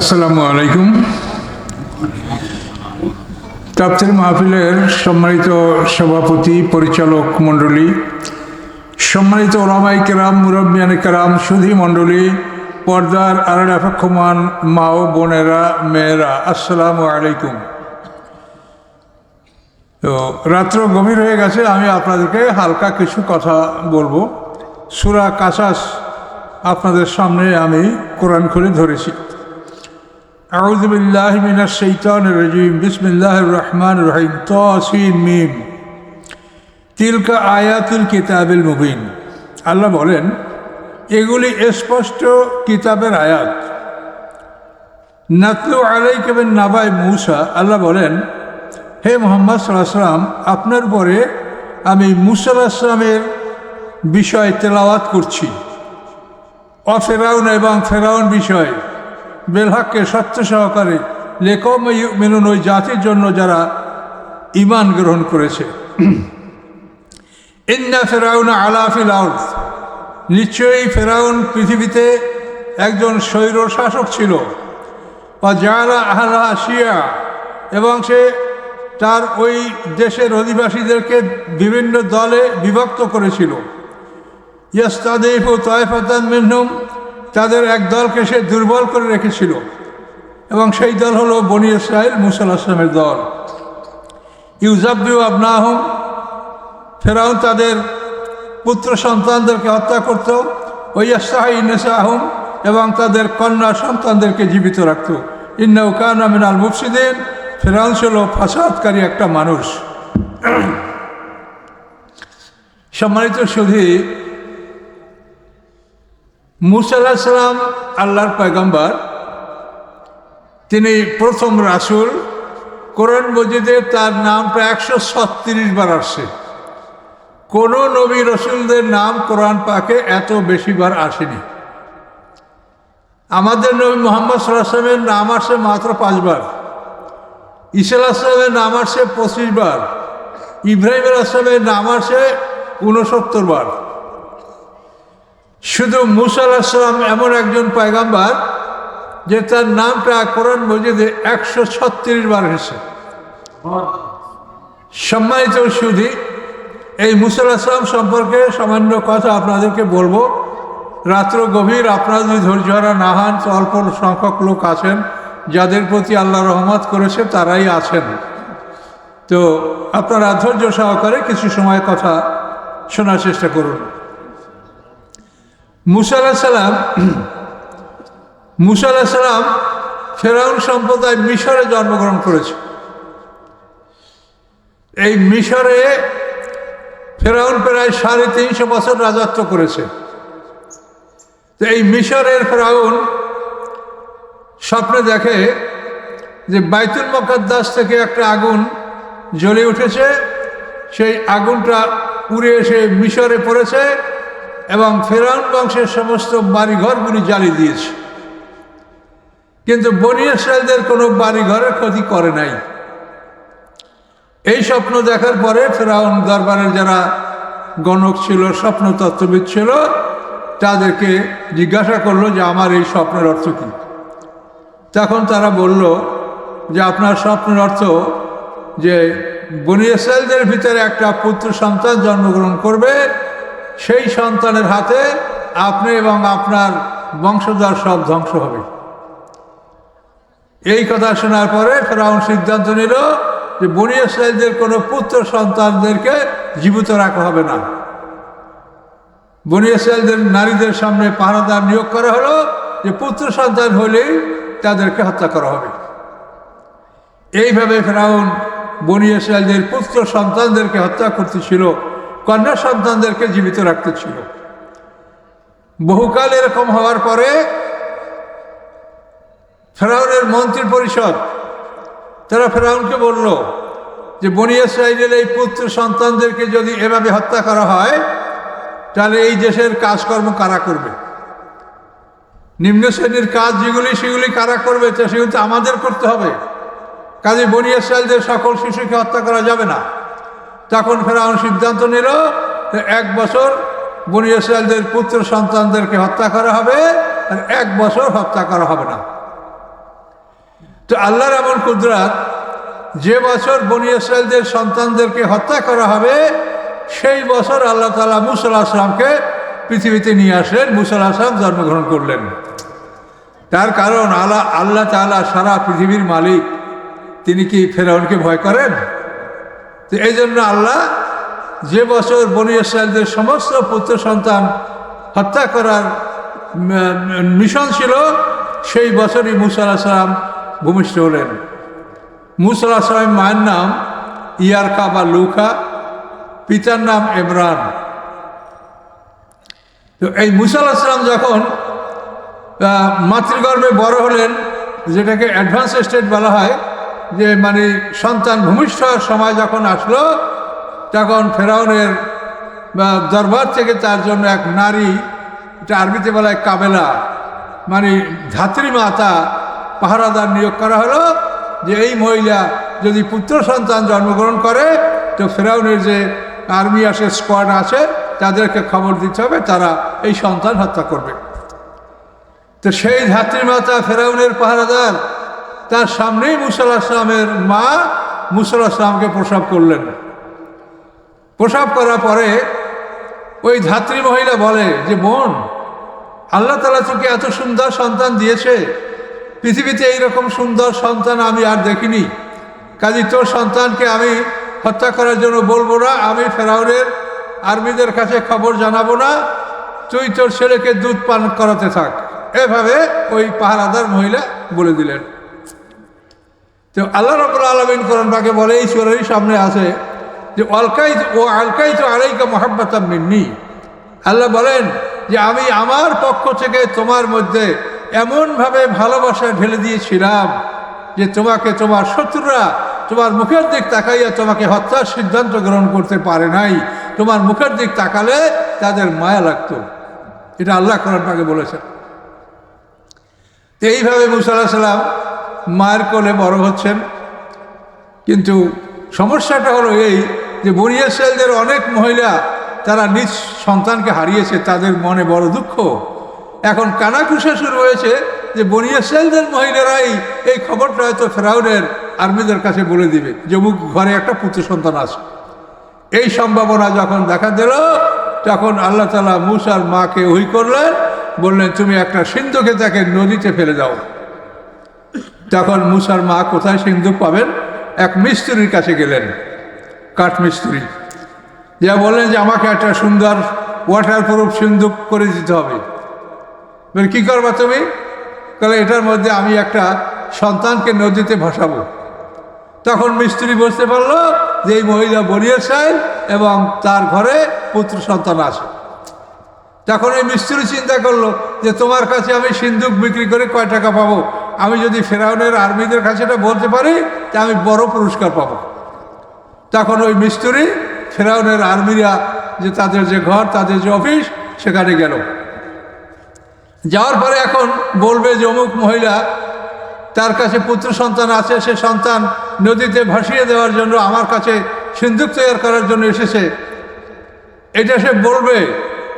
আসসালামু আলাইকুম। তাফসীর মাহফিলের সম্মানিত সভাপতি, পরিচালক মণ্ডলী, সম্মানিত ওলামায়ে কেরাম, মুরব্বিয়ানে কেরাম, সুধী মণ্ডলী, পর্দার আড়ালে অপেক্ষমান মা ও বোনেরা, মেয়েরা, আসসালামু আলাইকুম। তো রাত্র গভীর হয়ে গেছে, আমি আপনাদেরকে হালকা কিছু কথা বলবো। সূরা কাসাস আপনাদের সামনে আমি কোরআন খুলে ধরেছি। আউযু বিল্লাহি মিনাশ শাইতানির রাজীম, বিসমিল্লাহির রহমানির রহিম, তাসিন মিম, তিলকা আয়াতুল কিতাবিল মুবিন। আল্লাহ বলেন, এগুলি স্পষ্ট কিতাবের আয়াত। নাতলু আলাইকা মিন নাবাই মূসা, আল্লাহ বলেন, হে মুহাম্মদ সাল্লাল্লাহু আলাইহি ওয়াসাল্লাম, আপনার পরে আমি মূসা আলাইহিস সালামের বিষয় তেলাওয়াত করছি। ফেরাউন এবং ফেরাউন বিষয় বেলহাককে সত্য সহকারে লেকম ইউমিনুন, ওই জাতির জন্য যারা ঈমান গ্রহণ করেছে। ইন্না ফেরাউন আলা ফিল আরদ, নিশ্চয়ই ফেরাউন পৃথিবীতে একজন স্বৈর শাসক ছিল। বা জাআলা আহলাহা শিয়া, এবং সে তার ওই দেশের অধিবাসীদেরকে বিভিন্ন দলে বিভক্ত করেছিল। ইয়াস্তাদিফু তায়ফাতান মিনহুম, তাদের এক দলকে সে দুর্বল করে রেখেছিল, এবং সেই দল হলো বনী ইসরাইল, মূসা আলাইহিস সালামের দল। ইউযাব্বিহু আবনাহুম, ফেরাউন তাদের পুত্র সন্তানদেরকে হত্যা করত। ওয়াইয়াসতাহয়ি নিসাহুম, এবং তাদের কন্যা সন্তানদেরকে জীবিত রাখত। ইন্নাহু কানা মিনাল মুফসিদিন, ফেরাউন ছিল ফাসাদকারী একটা মানুষ। সম্মানিত সুধী, মূসা আলাইহিস সালাম আল্লাহর পয়গম্বর, তিনি প্রথম রাসূল। কোরআন মজিদে তার নামটা 136 বার আসছে। কোনো নবী রসুলদের নাম কোরআন পাকে এত বেশি বার আসেনি। আমাদের নবী মুহাম্মদ সাল্লাল্লাহু আলাইহি ওয়াসাল্লামের নাম আসছে মাত্র 5 বার। ঈসা আলাইহিস সালামের নাম আসছে 25 বার। ইব্রাহিম আলাইহিস সালামের নাম আসছে 69 বার। শুধু মূসা আলাইহিস সালাম এমন একজন পয়গম্বর যে তার নামটা কোরআন মজিদে 136 বার এসেছে। সম্মানিত সুধী, এই মূসা আলাইহিস সালাম সম্পর্কে সামান্য কথা আপনাদেরকে বলবো। রাত্র গভীর, আপনারা যদি ধৈর্যহারা না হন, তো অল্প সংখ্যক লোক আছেন যাদের প্রতি আল্লাহ রহমত করেছে, তারাই আছেন। তো আপনারা ধৈর্য সহকারে কিছু সময় কথা শোনার চেষ্টা করুন। মূসা আলাইহিস সালাম ফেরাউন সম্প্রদায় মিশরে জন্মগ্রহণ করেছে। এই মিশরে ফেরাউন প্রায় 350 বছর রাজত্ব করেছে। তো এই মিশরের ফেরাউন স্বপ্নে দেখে যে বাইতুল মুকাদ্দাস থেকে একটা আগুন জ্বলে উঠেছে, সেই আগুনটা পুড়ে এসে মিশরে পড়েছে এবং ফেরাউন বংশের সমস্ত বাড়িঘরগুলি জ্বালিয়ে দিয়েছে। কিন্তু বনী ইসরাইলদের কোনো বাড়িঘরের ক্ষতি করে নাই। এই স্বপ্ন দেখার পরে ফেরাউন দরবারের যারা গণক ছিল, স্বপ্নতত্ত্ববিদ ছিল, তাদেরকে জিজ্ঞাসা করলো যে আমার এই স্বপ্নের অর্থ কী। তখন তারা বলল যে আপনার স্বপ্নের অর্থ যে বনী ইসরাইলদের ভিতরে একটা পুত্র সন্তান জন্মগ্রহণ করবে, সেই সন্তানের হাতে আপনি এবং আপনার বংশধর সব ধ্বংস হবে। এই কথা শোনার পরে ফেরাউন সিদ্ধান্ত নিল যে বনী ইসরাইলদের কোনো পুত্র সন্তানদেরকে জীবিত রাখা হবে না। বনী ইসরাইলদের নারীদের সামনে পাহারাদার নিয়োগ করা হলো যে পুত্র সন্তান হলেই তাদেরকে হত্যা করা হবে। এইভাবে ফেরাউন বনী ইসরাইলদের পুত্র সন্তানদেরকে হত্যা করতেছিল, কন্যা সন্তানদেরকে জীবিত রাখতেছিল। বহুকাল এরকম হওয়ার পরে ফেরাউনের মন্ত্রী পরিষদ তারা ফেরাউনকে বলল যে বনী ইসরাইলের এই পুত্র সন্তানদেরকে যদি এভাবে হত্যা করা হয়, তাহলে এই দেশের কাজকর্ম কারা করবে? নিম্ন শ্রেণীর কাজ যেগুলি, সেগুলি কারা করবে? সেগুলি তো আমাদের করতে হবে। কাজে বনী ইসরাইলদের সকল শিশুকে হত্যা করা যাবে না। তখন ফেরাউন সিদ্ধান্ত নিল 1 বছর বনী ইসরাইলদের পুত্র সন্তানদেরকে হত্যা করা হবে, আর 1 বছর হত্যা করা হবে না। তো আল্লাহর এমন কুদরত, যে বছর বনী ইসরাইলদের সন্তানদেরকে হত্যা করা হবে সেই বছর আল্লাহ তাআলা মূসা আলাইহিস সালামকে পৃথিবীতে নিয়ে আসলেন। মূসা আলাইহিস সালাম জন্মগ্রহণ করলেন। তার কারণ আল্লাহ তাআলা সারা পৃথিবীর মালিক, তিনি কি ফেরাউনকে ভয় করেন? তো এই জন্য আল্লাহ যে বছর বনী ইসরাইলদের সমস্ত পুত্র সন্তান হত্যা করার মিশন ছিল, সেই বছরই মূসা আলাইহিস সালাম ভূমিষ্ঠ হলেন। মূসা আলাইহিস সালামের মায়ের নাম ইয়ারকা বা লুকা, পিতার নাম ইমরান। তো এই মূসা আলাইহিস সালাম যখন মাতৃগর্ভে বড় হলেন, যেটাকে অ্যাডভান্স স্টেট বলা হয়, যে মানে সন্তান ভূমিষ্ঠ হওয়ার সময় যখন আসলো, তখন ফেরাউনের দরবার থেকে তার জন্য এক নারী, এটা আরবিতে বলা হয় কাবেলা, মানে ধাত্রী মাতা পাহারাদার নিয়োগ করা হলো, যে এই মহিলা যদি পুত্র সন্তান জন্মগ্রহণ করে তো ফেরাউনের যে আর্মি আসে, স্কোয়াড আছে, তাদেরকে খবর দিতে হবে, তারা এই সন্তান হত্যা করবে। তো সেই ধাত্রীমাতা ফেরাউনের পাহারাদার তার সামনেই মূসা আলাইহিস সালামের মা মূসা আলাইহিস সালামকে প্রসব করলেন। প্রসব করার পরে ওই ধাত্রী মহিলা বলে যে, বোন, আল্লাহ তাআলা তোকে এত সুন্দর সন্তান দিয়েছে, পৃথিবীতে এইরকম সুন্দর সন্তান আমি আর দেখিনি, কাজে তোর সন্তানকে আমি হত্যা করার জন্য বলবো না, আমি ফেরাউনের আর্মিদের কাছে খবর জানাবো না, তুই তোর ছেলেকে দুধ পান করাতে থাক। এভাবে ওই পাহারাদার মহিলা বলে দিলেন। তো আল্লাহ রাব্বুল আলামিন কোরআন পাকে বলে, এই সূরারই সামনে আছে যে আলকাইতু আলাইকা মুহাব্বাতাম মিন্নি। আল্লাহ বলেন যে আমি আমার পক্ষ থেকে তোমার মধ্যে এমনভাবে ভালোবাসা ঢেলে দিয়েছিলাম যে তোমাকে তোমার শত্রুরা তোমার মুখের দিক তাকাইয়া তোমাকে হত্যার সিদ্ধান্ত গ্রহণ করতে পারে নাই। তোমার মুখের দিক তাকালে তাদের মায়া লাগতো। এটা আল্লাহ কোরআন পাকে বলেছেন। তো এইভাবে মূসা আলাইহিস সালাম মায়ের কোলে বড় হচ্ছেন। কিন্তু সমস্যাটা হলো এই যে বনী ইসরাইলদের অনেক মহিলা তারা নিজ সন্তানকে হারিয়েছে, তাদের মনে বড় দুঃখ। এখন কানাঘুষা শুরু হয়েছে যে বনী ইসরাইলদের মহিলারাই এই খবরটা হয়তো ফেরাউনের আর্মিদের কাছে বলে দিবে যে অমুক ঘরে একটা পুত্র সন্তান আছে। এই সম্ভাবনা যখন দেখা দিল, তখন আল্লাহ তাআলা মূসার মাকে ওহী করলেন, বললেন তুমি একটা সিন্ধুকে তাকে নদীতে ফেলে দাও। তখন মূসার মা কোথায় সিন্ধুক পাবেন? এক মিস্ত্রির কাছে গেলেন, কাঠ মিস্ত্রি, যা বললেন যে আমাকে একটা সুন্দর ওয়াটারপ্রুফ সিন্ধুক করে দিতে হবে। বলে কী করবা তুমি? তাহলে এটার মধ্যে আমি একটা সন্তানকে নদীতে ভাসাবো। তখন মিস্ত্রি বুঝতে পারলো যে এই মহিলা বনী ইসরাইল এবং তার ঘরে পুত্র সন্তান আছে। তখন এই মিস্ত্রি চিন্তা করলো যে তোমার কাছে আমি সিন্ধুক বিক্রি করে কয় টাকা পাবো? আমি যদি ফেরাউনের আর্মিদের কাছে এটা বলতে পারি তা আমি বড় পুরস্কার পাবো। তখন ওই মিস্ত্রি ফেরাউনের আর্মিরা যে তাদের যে ঘর, তাদের যে অফিস, সেখানে গেল। যাওয়ার পরে এখন বলবে যে অমুক মহিলা, তার কাছে পুত্র সন্তান আছে, সে সন্তান নদীতে ভাসিয়ে দেওয়ার জন্য আমার কাছে সিন্ধুক তৈরি করার জন্য এসেছে, এটা সে বলবে,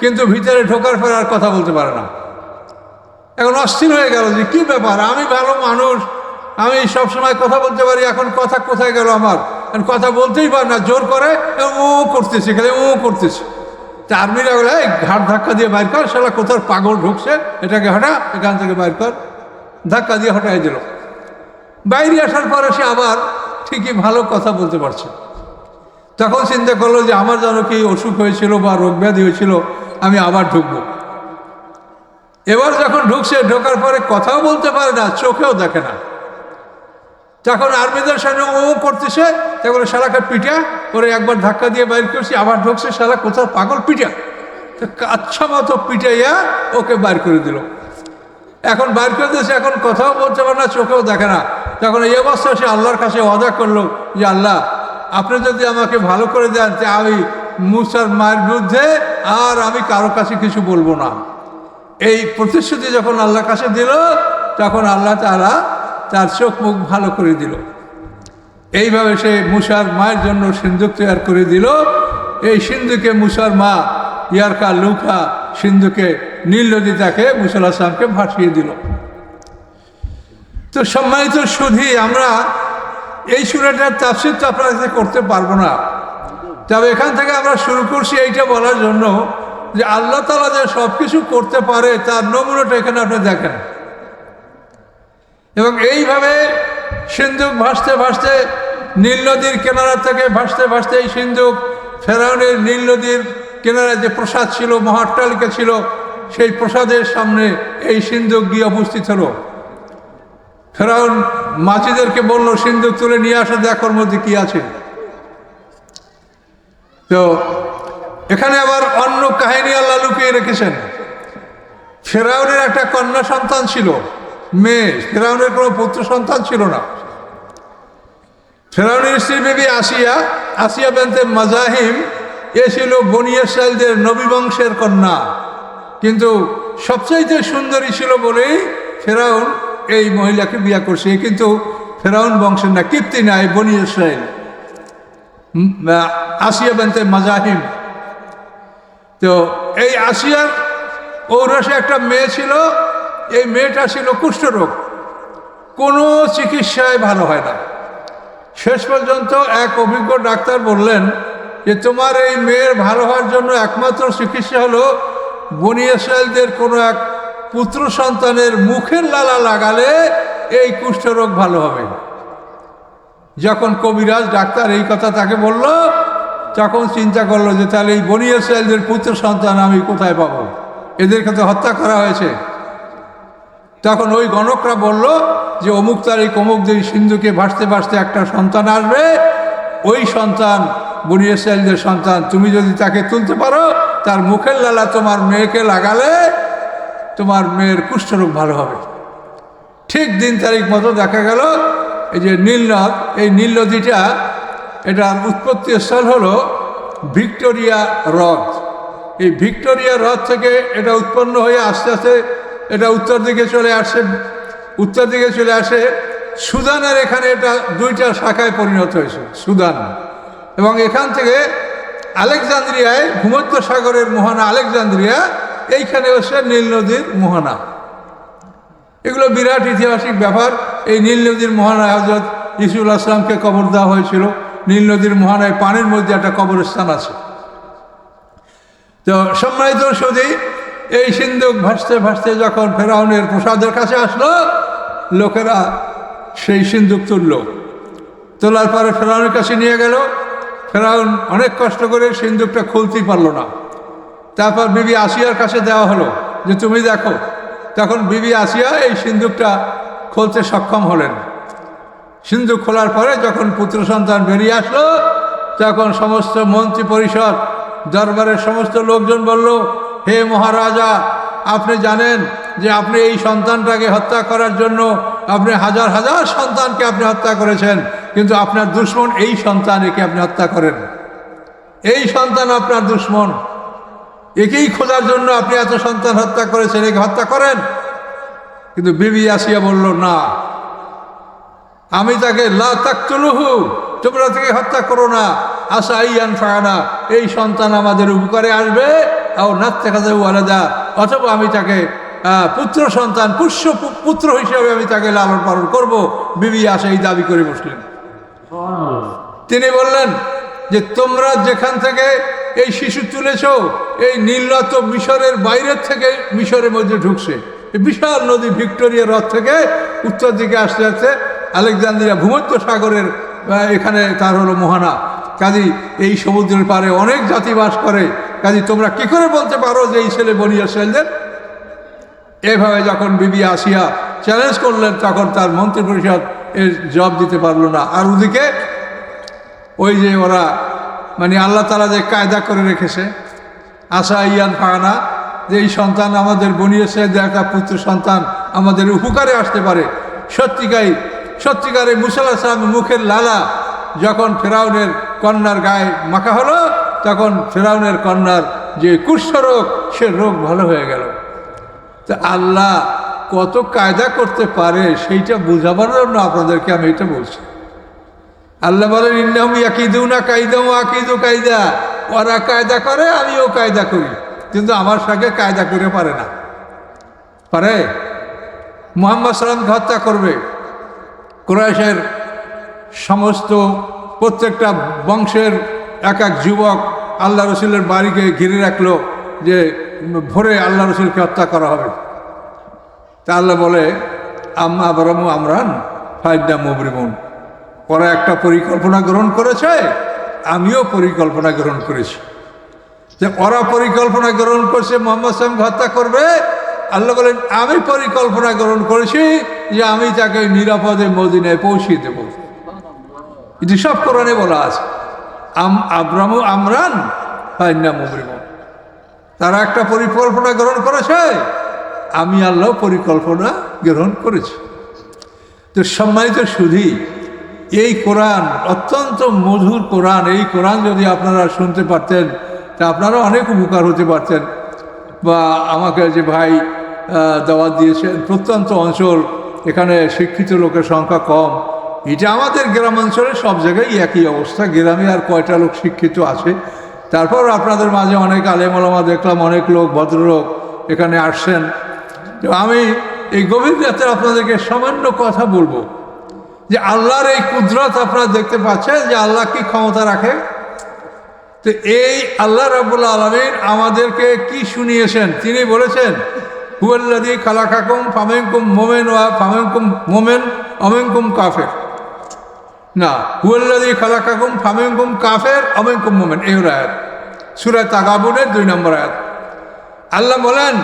কিন্তু ভিতরে ঢোকার পর আর কথা বলতে পারে না। এখন অস্থির হয়ে গেল যে কী ব্যাপার, আমি ভালো মানুষ, আমি সবসময় কথা বলতে পারি, এখন কথা কোথায় গেল আমার? কথা বলতেই পারে না, জোর করে ও করতেছে, খালি ও করতেছে। তা আর্মিরা বলে ঘাট ধাক্কা দিয়ে বাইর কর, শালা কোথাও পাগল ঢুকছে, এটাকে হটা, এখান থেকে বাইর কর। ধাক্কা দিয়ে হটাই দিল। বাইরে আসার পরে সে আবার ঠিকই ভালো কথা বলতে পারছে। তখন চিন্তা করলো যে আমার যেন কি অসুখ হয়েছিল বা রোগ ব্যাধি হয়েছিল, আমি আবার ঢুকবো। এবার যখন ঢুকছে, ঢোকার পরে কথাও বলতে পারে না, চোখেও দেখে না। তখন আর্মিদের সামনে ও করতেছে, তখন শালাকে পিটা করে একবার ধাক্কা দিয়ে বাইর করছি, আবার ঢুকছে, শালা কোথাও পাগল, পিটা। আচ্ছা মতো পিটাইয়া ওকে বাইর করে দিল। এখন বাইর করে দিয়েছে, এখন কথাও বলতে পারে না, চোখেও দেখে না। তখন এই অবস্থা সে আল্লাহর কাছে ওয়াদা করলো যে আল্লাহ, আপনি যদি আমাকে ভালো করে দেন যে আমি মূসার মায়ের বিরুদ্ধে আর আমি কারো কাছে কিছু বলবো না। এই প্রতিশ্রুতি যখন আল্লাহর কাছে দিল, তখন আল্লাহ তাআলা তার চোখ মুখ ভালো করে দিল। এইভাবে সে মূসার মায়ের জন্য সিন্ধুক তৈরি করে দিল। এই সিন্ধুকে মূসার মা ইয়ারকা লুকা সিন্ধুকে নীল নদী তাকে মূসা আলাইহিস সালামকে ভাসিয়ে দিল। তো সম্মানিত সুধী, আমরা এই সূরাটার তাফসীর তো আপনার কাছে করতে পারবো না, তবে এখান থেকে আমরা শুরু করছি এইটা বলার জন্য যে আল্লাহ তাআলা যে সব কিছু করতে পারে তার নমুনাটা এখানে আপনি দেখেন। এবং এইভাবে সিন্ধুক ভাসতে ভাসতে নীল নদীর কিনারা থেকে ভাসতে ভাসতে এই সিন্ধুক ফেরাউনের নীল নদীর কিনারায় যে প্রাসাদ ছিল, মহাট্টালিকা ছিল, সেই প্রাসাদের সামনে এই সিন্ধুক গিয়ে উপস্থিত হলো। ফেরাউন মাছিদেরকে বলল, সিন্ধুক তুলে নিয়ে আসো, দেখোর মধ্যে কি আছে। তো এখানে আবার অন্য কাহিনী আল্লাহ লুকিয়ে রেখেছেন। ফেরাউনের একটা কন্যা সন্তান ছিল, মেয়ে। ফেরাউনের কোনো পুত্র সন্তান ছিল না। ফেরাউনের স্ত্রী বিবি আসিয়া বিনতে মাজাহিম, এ ছিল বনী ইসরাঈলদের নবী বংশের কন্যা, কিন্তু সবচাইতে সুন্দরী ছিল বলেই ফেরাউন এই মহিলাকে বিয়ে করছে। কিন্তু ফেরাউন বংশের না, কীর্তি নাই, বনী ইসরাঈল, আসিয়া বিনতে মাজাহিম। তো এই আসিয়ার ঔরসে একটা মেয়ে ছিল। এই মেয়েটা ছিল কুষ্ঠরোগ, কোনো চিকিৎসায় ভালো হয় না। শেষ পর্যন্ত এক অভিজ্ঞ ডাক্তার বললেন যে তোমার এই মেয়ের ভালো হওয়ার জন্য একমাত্র চিকিৎসা হলো বনী ইসরাঈলদের কোনো এক পুত্র সন্তানের মুখের লালা লাগালে এই কুষ্ঠরোগ ভালো হবে। যখন কবিরাজ ডাক্তার এই কথা তাকে বলল, তখন চিন্তা করলো যে তাহলে এই বনী ইসরাঈলদের পুত্র সন্তান আমি কোথায় পাবো, এদেরকে তো হত্যা করা হয়েছে। তখন ওই গণকরা বলল যে অমুক তারিখ অমুক দিন সিন্ধুকে ভাসতে ভাসতে একটা সন্তান আসবে, ওই সন্তান বনী ইসরাঈলদের সন্তান, তুমি যদি তাকে তুলতে পারো, তার মুখের লালা তোমার মেয়েকে লাগালে তোমার মেয়ের কুষ্ঠরোগ ভালো হবে। ঠিক দিন তারিখ মতো দেখা গেল এই যে নীলনদ, এই নীল নদীটা, এটার উৎপত্তি স্থল হলো ভিক্টোরিয়া হ্রদ। এই ভিক্টোরিয়া হ্রদ থেকে এটা উৎপন্ন হয়ে আস্তে আস্তে এটা উত্তর দিকে চলে আসে সুদানের। এখানে এটা দুইটা শাখায় পরিণত হয়েছে, সুদান। এবং এখান থেকে আলেকজান্দ্রিয়ায়, ভূমধ্য সাগরের মোহনা আলেকজান্দ্রিয়া, এইখানে হচ্ছে নীল নদীর মোহনা। এগুলো বিরাট ঐতিহাসিক ব্যাপার। এই নীল নদীর মোহনায় হযরত ঈসা আলাইহিস সালামকে কবর দেওয়া হয়েছিল। নীল নদীর মোহনায় পানির মধ্যে একটা কবরস্থান আছে। তো সম্মানিত সুধী, এই সিন্ধুক ভাসতে ভাসতে যখন ফেরাউনের প্রাসাদের কাছে আসলো, লোকেরা সেই সিন্ধুক তোলার পরে ফেরাউনের কাছে নিয়ে গেল। ফেরাউন অনেক কষ্ট করে সিন্ধুকটা খুলতেই পারলো না। তারপর বিবি আসিয়ার কাছে দেওয়া হলো যে তুমি দেখো। তখন বিবি আসিয়া এই সিন্ধুকটা খুলতে সক্ষম হলেন। সিন্ধুক খোলার পরে যখন পুত্র সন্তান বেরিয়ে আসলো, তখন সমস্ত মন্ত্রী পরিষদ, দরবারের সমস্ত লোকজন বলল, হে মহারাজা, আপনি জানেন যে আপনি এই সন্তানটাকে হত্যা করার জন্য আপনি হাজার হাজার সন্তানকে আপনি হত্যা করেছেন, কিন্তু আপনার দুশ্মন এই সন্তান, একে আপনি হত্যা করেন। এই সন্তান আপনার দুশ্মন, একেই খোঁজার জন্য আপনি এত সন্তান হত্যা করেছেন, একে হত্যা করেন। কিন্তু বিবি আসিয়া বলল, না, আমি তাকে লা তাকতুলুহু, তোমরা তাকে হত্যা করো না, আসা আইয়ান ফানা, এই সন্তান আমাদের উপকারে আসবে, আর নাত্তাখাযু ওয়ালাদা, অথবা আমি তাকে পুত্র সন্তান, পুত্র হিসেবে আমি তাকে লালন পালন করব। বিবি আসা এই দাবি করে বসলেন। তিনি বললেন যে তোমরা যেখান থেকে এই শিশু তুলেছ, এই নীলনদ তো মিশরের বাইরের থেকে মিশরের মধ্যে ঢুকছে। এই বিশাল নদী ভিক্টোরিয়া হ্রদ থেকে উত্তর দিকে আসতে আসতে আলেকজান্দ্রিয়া, ভূমধ্য সাগরের এখানে তার হলো মোহনা। কাজী এই সমুদ্রের পারে অনেক জাতি বাস করে। কাজী তোমরা কি করে বলতে পারো যে এই ছেলে বনী ইসরাঈলদের? এভাবে যখন বিবি আসিয়া চ্যালেঞ্জ করলেন, তখন তার মন্ত্রী পরিষদ এর জবাব দিতে পারলো না। আর ওদিকে ওই যে ওরা মানে আল্লাহ তাআলা যে কায়দা করে রেখেছে, আশা ইয়ান ফানা, যে এই সন্তান আমাদের বনী ইসরাঈলদের একটা পুত্র সন্তান আমাদের উপকারে আসতে পারে। সত্যিকারে মুসা আলাইহিস সালামের মুখের লালা যখন ফেরাউনের কন্যার গায়ে মাখা হলো, তখন ফেরাউনের কন্যার যে কুষ্ঠরোগ, সে রোগ ভালো হয়ে গেল। তা আল্লাহ কত কায়দা করতে পারে সেইটা বোঝাবার জন্য আপনাদেরকে আমি এটা বলছি। আল্লাহ বলেন, ইন্নাহুম ইয়াকিদুনা কাইদা ওয়া আকিদু কায়দা, ওরা কায়দা করে, আমিও কায়দা করি, কিন্তু আমার সঙ্গে কায়দা করে পারে না। পারে মুহাম্মদ সাল্লাল্লাহু আলাইহি ওয়াসাল্লামকে হত্যা করবে, কুরাইশের সমস্ত প্রত্যেকটা বংশের এক এক যুবক আল্লাহ রসুলের বাড়িকে ঘিরে রাখলো যে ভোরে আল্লাহ রসুলকে হত্যা করা হবে। তা আল্লাহ বলে আম্মা বরমু আমরান ফাইদা মুবরিমুন, ওরা একটা পরিকল্পনা গ্রহণ করেছে, আমিও পরিকল্পনা গ্রহণ করেছি। যে ওরা পরিকল্পনা গ্রহণ করছে মোহাম্মদ সাল্লামকে হত্যা করবে, আল্লাহ বলেন আমি পরিকল্পনা গ্রহণ করেছি যে আমি তাকে নিরাপদে মদিনায় পৌঁছিয়ে দেব। এটি সব কোরআনে বলা আছে। আব্রামু আমরান ফাইন্না মুবরিমুন, তারা একটা পরিকল্পনা গ্রহণ করেছে, আমি আল্লাহ পরিকল্পনা গ্রহণ করেছি। তো সম্মানিত সুধী, এই কোরআন অত্যন্ত মধুর কোরআন। এই কোরআন যদি আপনারা শুনতে পারতেন তা আপনারা অনেক উপকার হতে পারতেন। বা আমাকে যে ভাই দাওয়াত দিয়েছেন, প্রত্যন্ত অঞ্চল, এখানে শিক্ষিত লোকের সংখ্যা কম। এটা আমাদের গ্রামাঞ্চলে সব জায়গায় একই অবস্থা। গ্রামে আর কয়টা লোক শিক্ষিত আছে? তারপর আপনাদের মাঝে অনেক আলেম ওলামা দেখলাম, অনেক লোক ভদ্রলোক এখানে আসছেন। তো আমি এই গভীর রাতে আপনাদেরকে সামান্য কথা বলবো যে আল্লাহর এই কুদরত আপনারা দেখতে পাচ্ছেন যে আল্লাহ কি ক্ষমতা রাখে। তো এই আল্লাহ রাব্বুল আলামিন আমাদেরকে কি শুনিয়েছেন? তিনি বলেছেন হুয়াল্লাযী খালাকাকুম ফামিনকুম মুমিন ওয়া ফামিনকুম মুমিন অমিনকুম কাফের। না, হুয়াল্লাযী খালাকাকুম ফামিনকুম কাফের অমিনকুম মুমিন, এই আয়াত সূরা তাগাবুনের 2 নম্বর আয়াত। আল্লাহ বলেন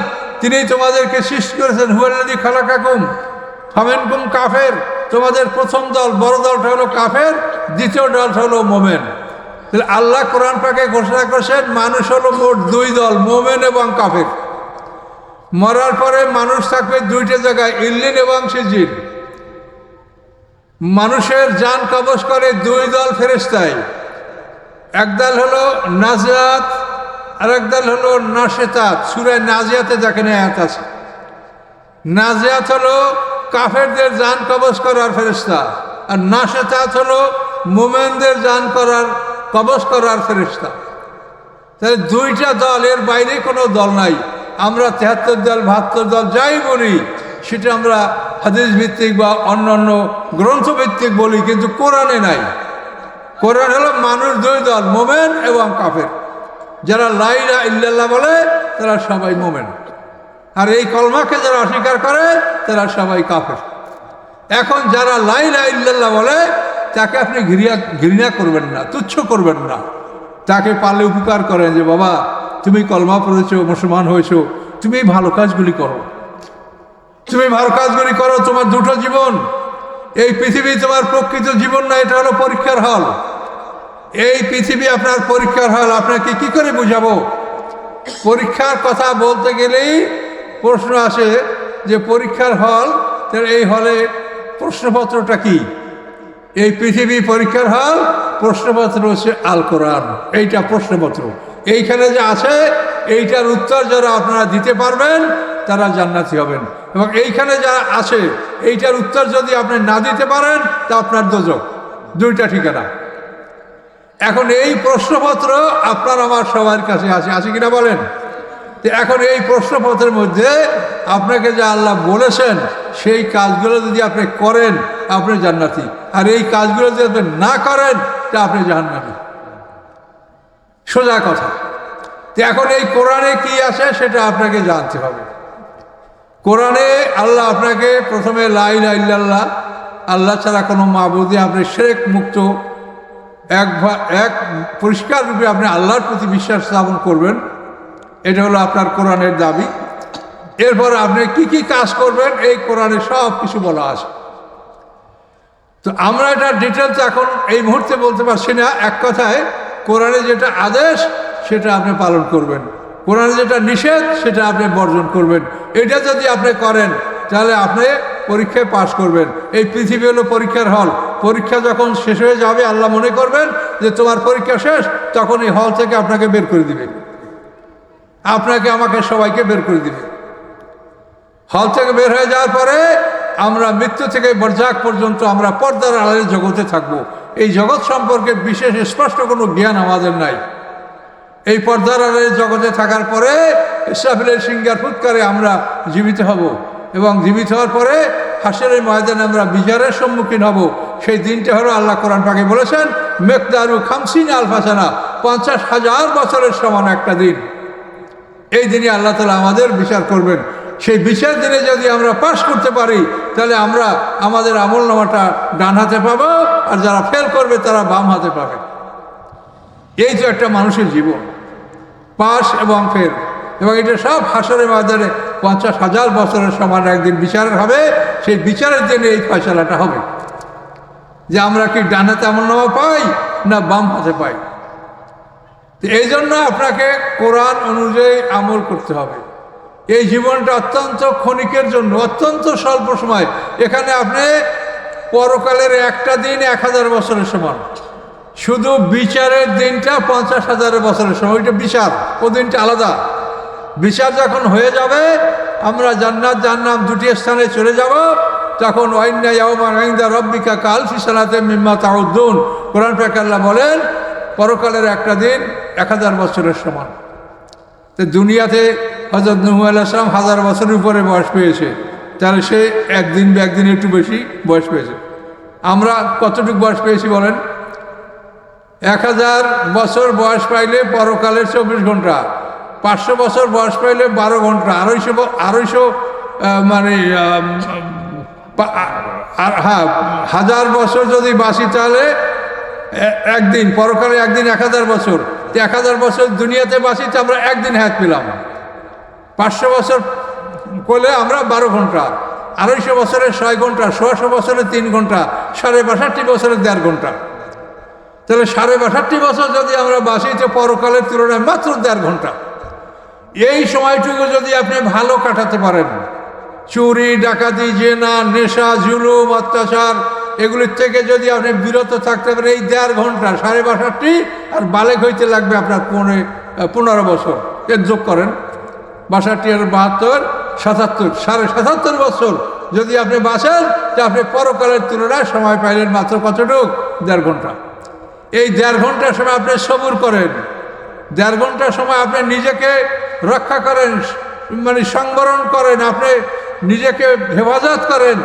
তিনি তোমাদেরকে সৃষ্টি করেছেন, হুয়াল্লাযী খালাকাকুম ফামিনকুম কাফের, তোমাদের প্রথম দল বড় দলটা হলো কাফের, দ্বিতীয় দলটা হলো মুমিন। তাহলে আল্লাহ কোরআন পাকে ঘোষণা করেছেন মানুষ হলো মোট 2 দল, মুমিন এবং কাফের। মরার পরে মানুষ থাকবে 2টা জায়গায়, ইল্লিন এবং সিজিন। মানুষের জান কবজ করে 2 দল ফেরেশতায়, এক দল হলো নাজিয়াত আর এক দল হলো নাশিতাত। সূরা নাজিয়াতে যেখানে আয়াত আছে, নাজিয়াত হলো কাফেরদের জান কবজ করার ফেরেশতা, আর নাশিতাত হলো মুমিনদের জান কবজ করার ফেরেশতা। তাহলে 2টা দল, এর বাইরে কোনো দল নাই। আমরা 73 দল 72 দল যাই বলি সেটা আমরা হাদিস ভিত্তিক বা অন্যান্য গ্রন্থ ভিত্তিক বলি, কিন্তু কোরআনে নাই। কোরআন হলো মানুষ 2 দল, মুমিন এবং কাফের। যারা লা ইলাহা ইল্লাল্লাহ বলে তারা সবাই মুমিন, আর এই কলমাকে যারা অস্বীকার করে তারা সবাই কাফের। এখন যারা লা ইলাহা ইল্লাল্লাহ বলে তাকে আপনি ঘৃণা করবেন না, তুচ্ছ করবেন না, তাকে পারলে উপকার করেন যে বাবা তুমি কলমা পড়েছো, মুসলমান হয়েছো, তুমি ভালো কাজগুলি করো, তুমি ভালো কাজগুলি করো। তোমার 2টো জীবন, এই পৃথিবী তোমার প্রকৃত জীবন না, এটা হলো পরীক্ষার হল। এই পৃথিবী আপনার পরীক্ষার হল। আপনাকে কি করে বুঝাবো? পরীক্ষার কথা বলতে গেলেই প্রশ্ন আসে যে পরীক্ষার হল, তাহলে এই হলে প্রশ্নপত্রটা কি? এই পৃথিবী পরীক্ষার হল, প্রশ্নপত্র হচ্ছে আল কোরআন। এইটা প্রশ্নপত্র, এইখানে যে আছে এইটার উত্তর যারা আপনারা দিতে পারবেন তারা জান্নাতি হবেন, এবং এইখানে যা আছে এইটার উত্তর যদি আপনি না দিতে পারেন তা আপনার দোজখ। 2টা ঠিকানা। এখন এই প্রশ্নপত্র আপনার আমার সবার কাছে আছে কিনা বলেন? এখন এই প্রশ্নপত্রের মধ্যে আপনাকে যা আল্লাহ বলেছেন সেই কাজগুলো যদি আপনি করেন আপনি জান্নাতি, আর এই কাজগুলো যদি আপনি না করেন তা আপনি জাহান্নামী। সোজা কথা। তো এখন এই কোরআনে কি আছে সেটা আপনাকে জানতে হবে। কোরআনে আল্লাহ আপনাকে প্রথমে লা ইলাহা ইল্লাল্লাহ, আল্লাহ ছাড়া কোনো মাবুদে আপনি শিরক মুক্ত, এক পরিষ্কার রূপে আপনি আল্লাহর প্রতি বিশ্বাস স্থাপন করবেন, এটা হলো আপনার কোরআনের দাবি। এরপর আপনি কি কি কাজ করবেন এই কোরআনে সব কিছু বলা আছে। তো আমরা এটা ডিটেলস এখন এই মুহূর্তে বলতে পারছি না। এক কথায় কোরআনে যেটা আদেশ সেটা আপনি পালন করবেন, কোরআনে যেটা নিষেধ সেটা আপনি বর্জন করবেন। এটা যদি আপনি করেন তাহলে আপনি পরীক্ষায় পাশ করবেন। এই পৃথিবী হলো পরীক্ষার হল। পরীক্ষা যখন শেষ হয়ে যাবে আল্লাহ মনে করবেন যে তোমার পরীক্ষা শেষ, তখন এই হল থেকে আপনাকে বের করে দিবে, আপনাকে আমাকে সবাইকে বের করে দিবে। হল থেকে বের হয়ে যাওয়ার পরে আমরা মৃত্যু থেকে বরজাক পর্যন্ত আমরা পর্দার আড়ালের জগতে থাকব। এই জগৎ সম্পর্কে বিশেষ স্পষ্ট কোনো জ্ঞান আমাদের নাই। এই পর্দার আড়ালের জগতে থাকার পরে ইসরাফিলের সিংহার ফুৎকারে আমরা জীবিত হব। এবং জীবিত হওয়ার পরে হাসরের ময়দানে আমরা বিচারের সম্মুখীন হব। সেই দিনটা হলো আল্লাহ কোরআন পাকে বলেছেন মেকদারু খামসিন আলফা সানা, 50,000 বছরের সমান একটা দিন। এই দিনে আল্লাহ তাআলা আমাদের বিচার করবেন। সেই বিচার দিনে যদি আমরা পাশ করতে পারি তাহলে আমরা আমাদের আমলনামাটা ডান হাতে পাবো, আর যারা ফেল করবে তারা বাম হাতে পাবে। এই তো একটা মানুষের জীবন, পাস এবং ফেল। এবং এটা সব হাসরের ময়দানে 50,000 বছরের সমান একদিন বিচারের হবে। সেই বিচারের দিনে এই ফয়সালাটা হবে যে আমরা কি ডান হাতে আমলনামা পাই না বাম হাতে পাই। তো এই জন্য আপনাকে কোরআন অনুযায়ী আমল করতে হবে। এই জীবনটা অত্যন্ত ক্ষণিকের জন্য, অত্যন্ত স্বল্প সময়। এখানে আপনি পরকালের একটা দিন 1000 বছরের সমান, শুধু বিচারের দিনটা 50,000 বছরের সময়। ওইটা বিচার, ও দিনটা আলাদা। বিচার যখন হয়ে যাবে, আমরা জান্নাত জাহান্নাম দুটি স্থানে চলে যাব, তখন ওয়াইন্না ইয়াওমান ইনদা রাব্বিকা কালফি সানাতিন মিম্মা তাউদ্দুন। কোরআন পাকে আল্লাহ বলেন পরকালের একটা দিন 1000 বছরের সমান। তো দুনিয়াতে হযরত নূহ আলাইহিস সালাম 1000 বছরের উপরে বয়স পেয়েছে, তাহলে সে একদিন একটু বেশি বয়স পেয়েছে। আমরা কতটুকু বয়স পেয়েছি বলেন? 1000 বছর বয়স পাইলে পরকালের 24 ঘন্টা, 500 বছর বয়স পাইলে 12 ঘন্টা, 250 মানে হ্যাঁ 1000 বছর যদি বাঁচি তাহলে একদিন, পরকালে একদিন 1000 বছর। 1000 বছর দুনিয়াতে বাঁচি তো আমরা একদিন হায়াত পেলাম। 500 বছর করলে আমরা 12 ঘন্টা, 250 বছরের 6 ঘন্টা, 100 বছরের 3 ঘন্টা, 62 বছরের 1.5 ঘন্টা। তাহলে 62 বছর যদি আমরা বাঁচি তো পরকালের তুলনায় মাত্র 1.5 ঘন্টা। এই সময়টুকু যদি আপনি ভালো কাটাতে পারেন, চুরি ডাকাতি জেনা নেশা জুলুম অত্যাচার এগুলির থেকে যদি আপনি বিরত থাকতে পারেন, এই 1.5 ঘন্টা 62 আর বালেক হইতে লাগবে আপনার 15 বছর। এর যোগ করেন, 62 আর 72 77, 77.5 বছর যদি আপনি বাঁচেন, তো আপনি পরকালের তুলনায় সময় পাইলেন মাত্র কতটুক? 1.5 ঘন্টা। এই 1.5 ঘন্টার সময় আপনি সবুর করেন, 1.5 ঘন্টার সময় আপনি নিজেকে রক্ষা করেন, মানে সংবরণ করেন, আপনি নিজেকে হেফাজত করেন।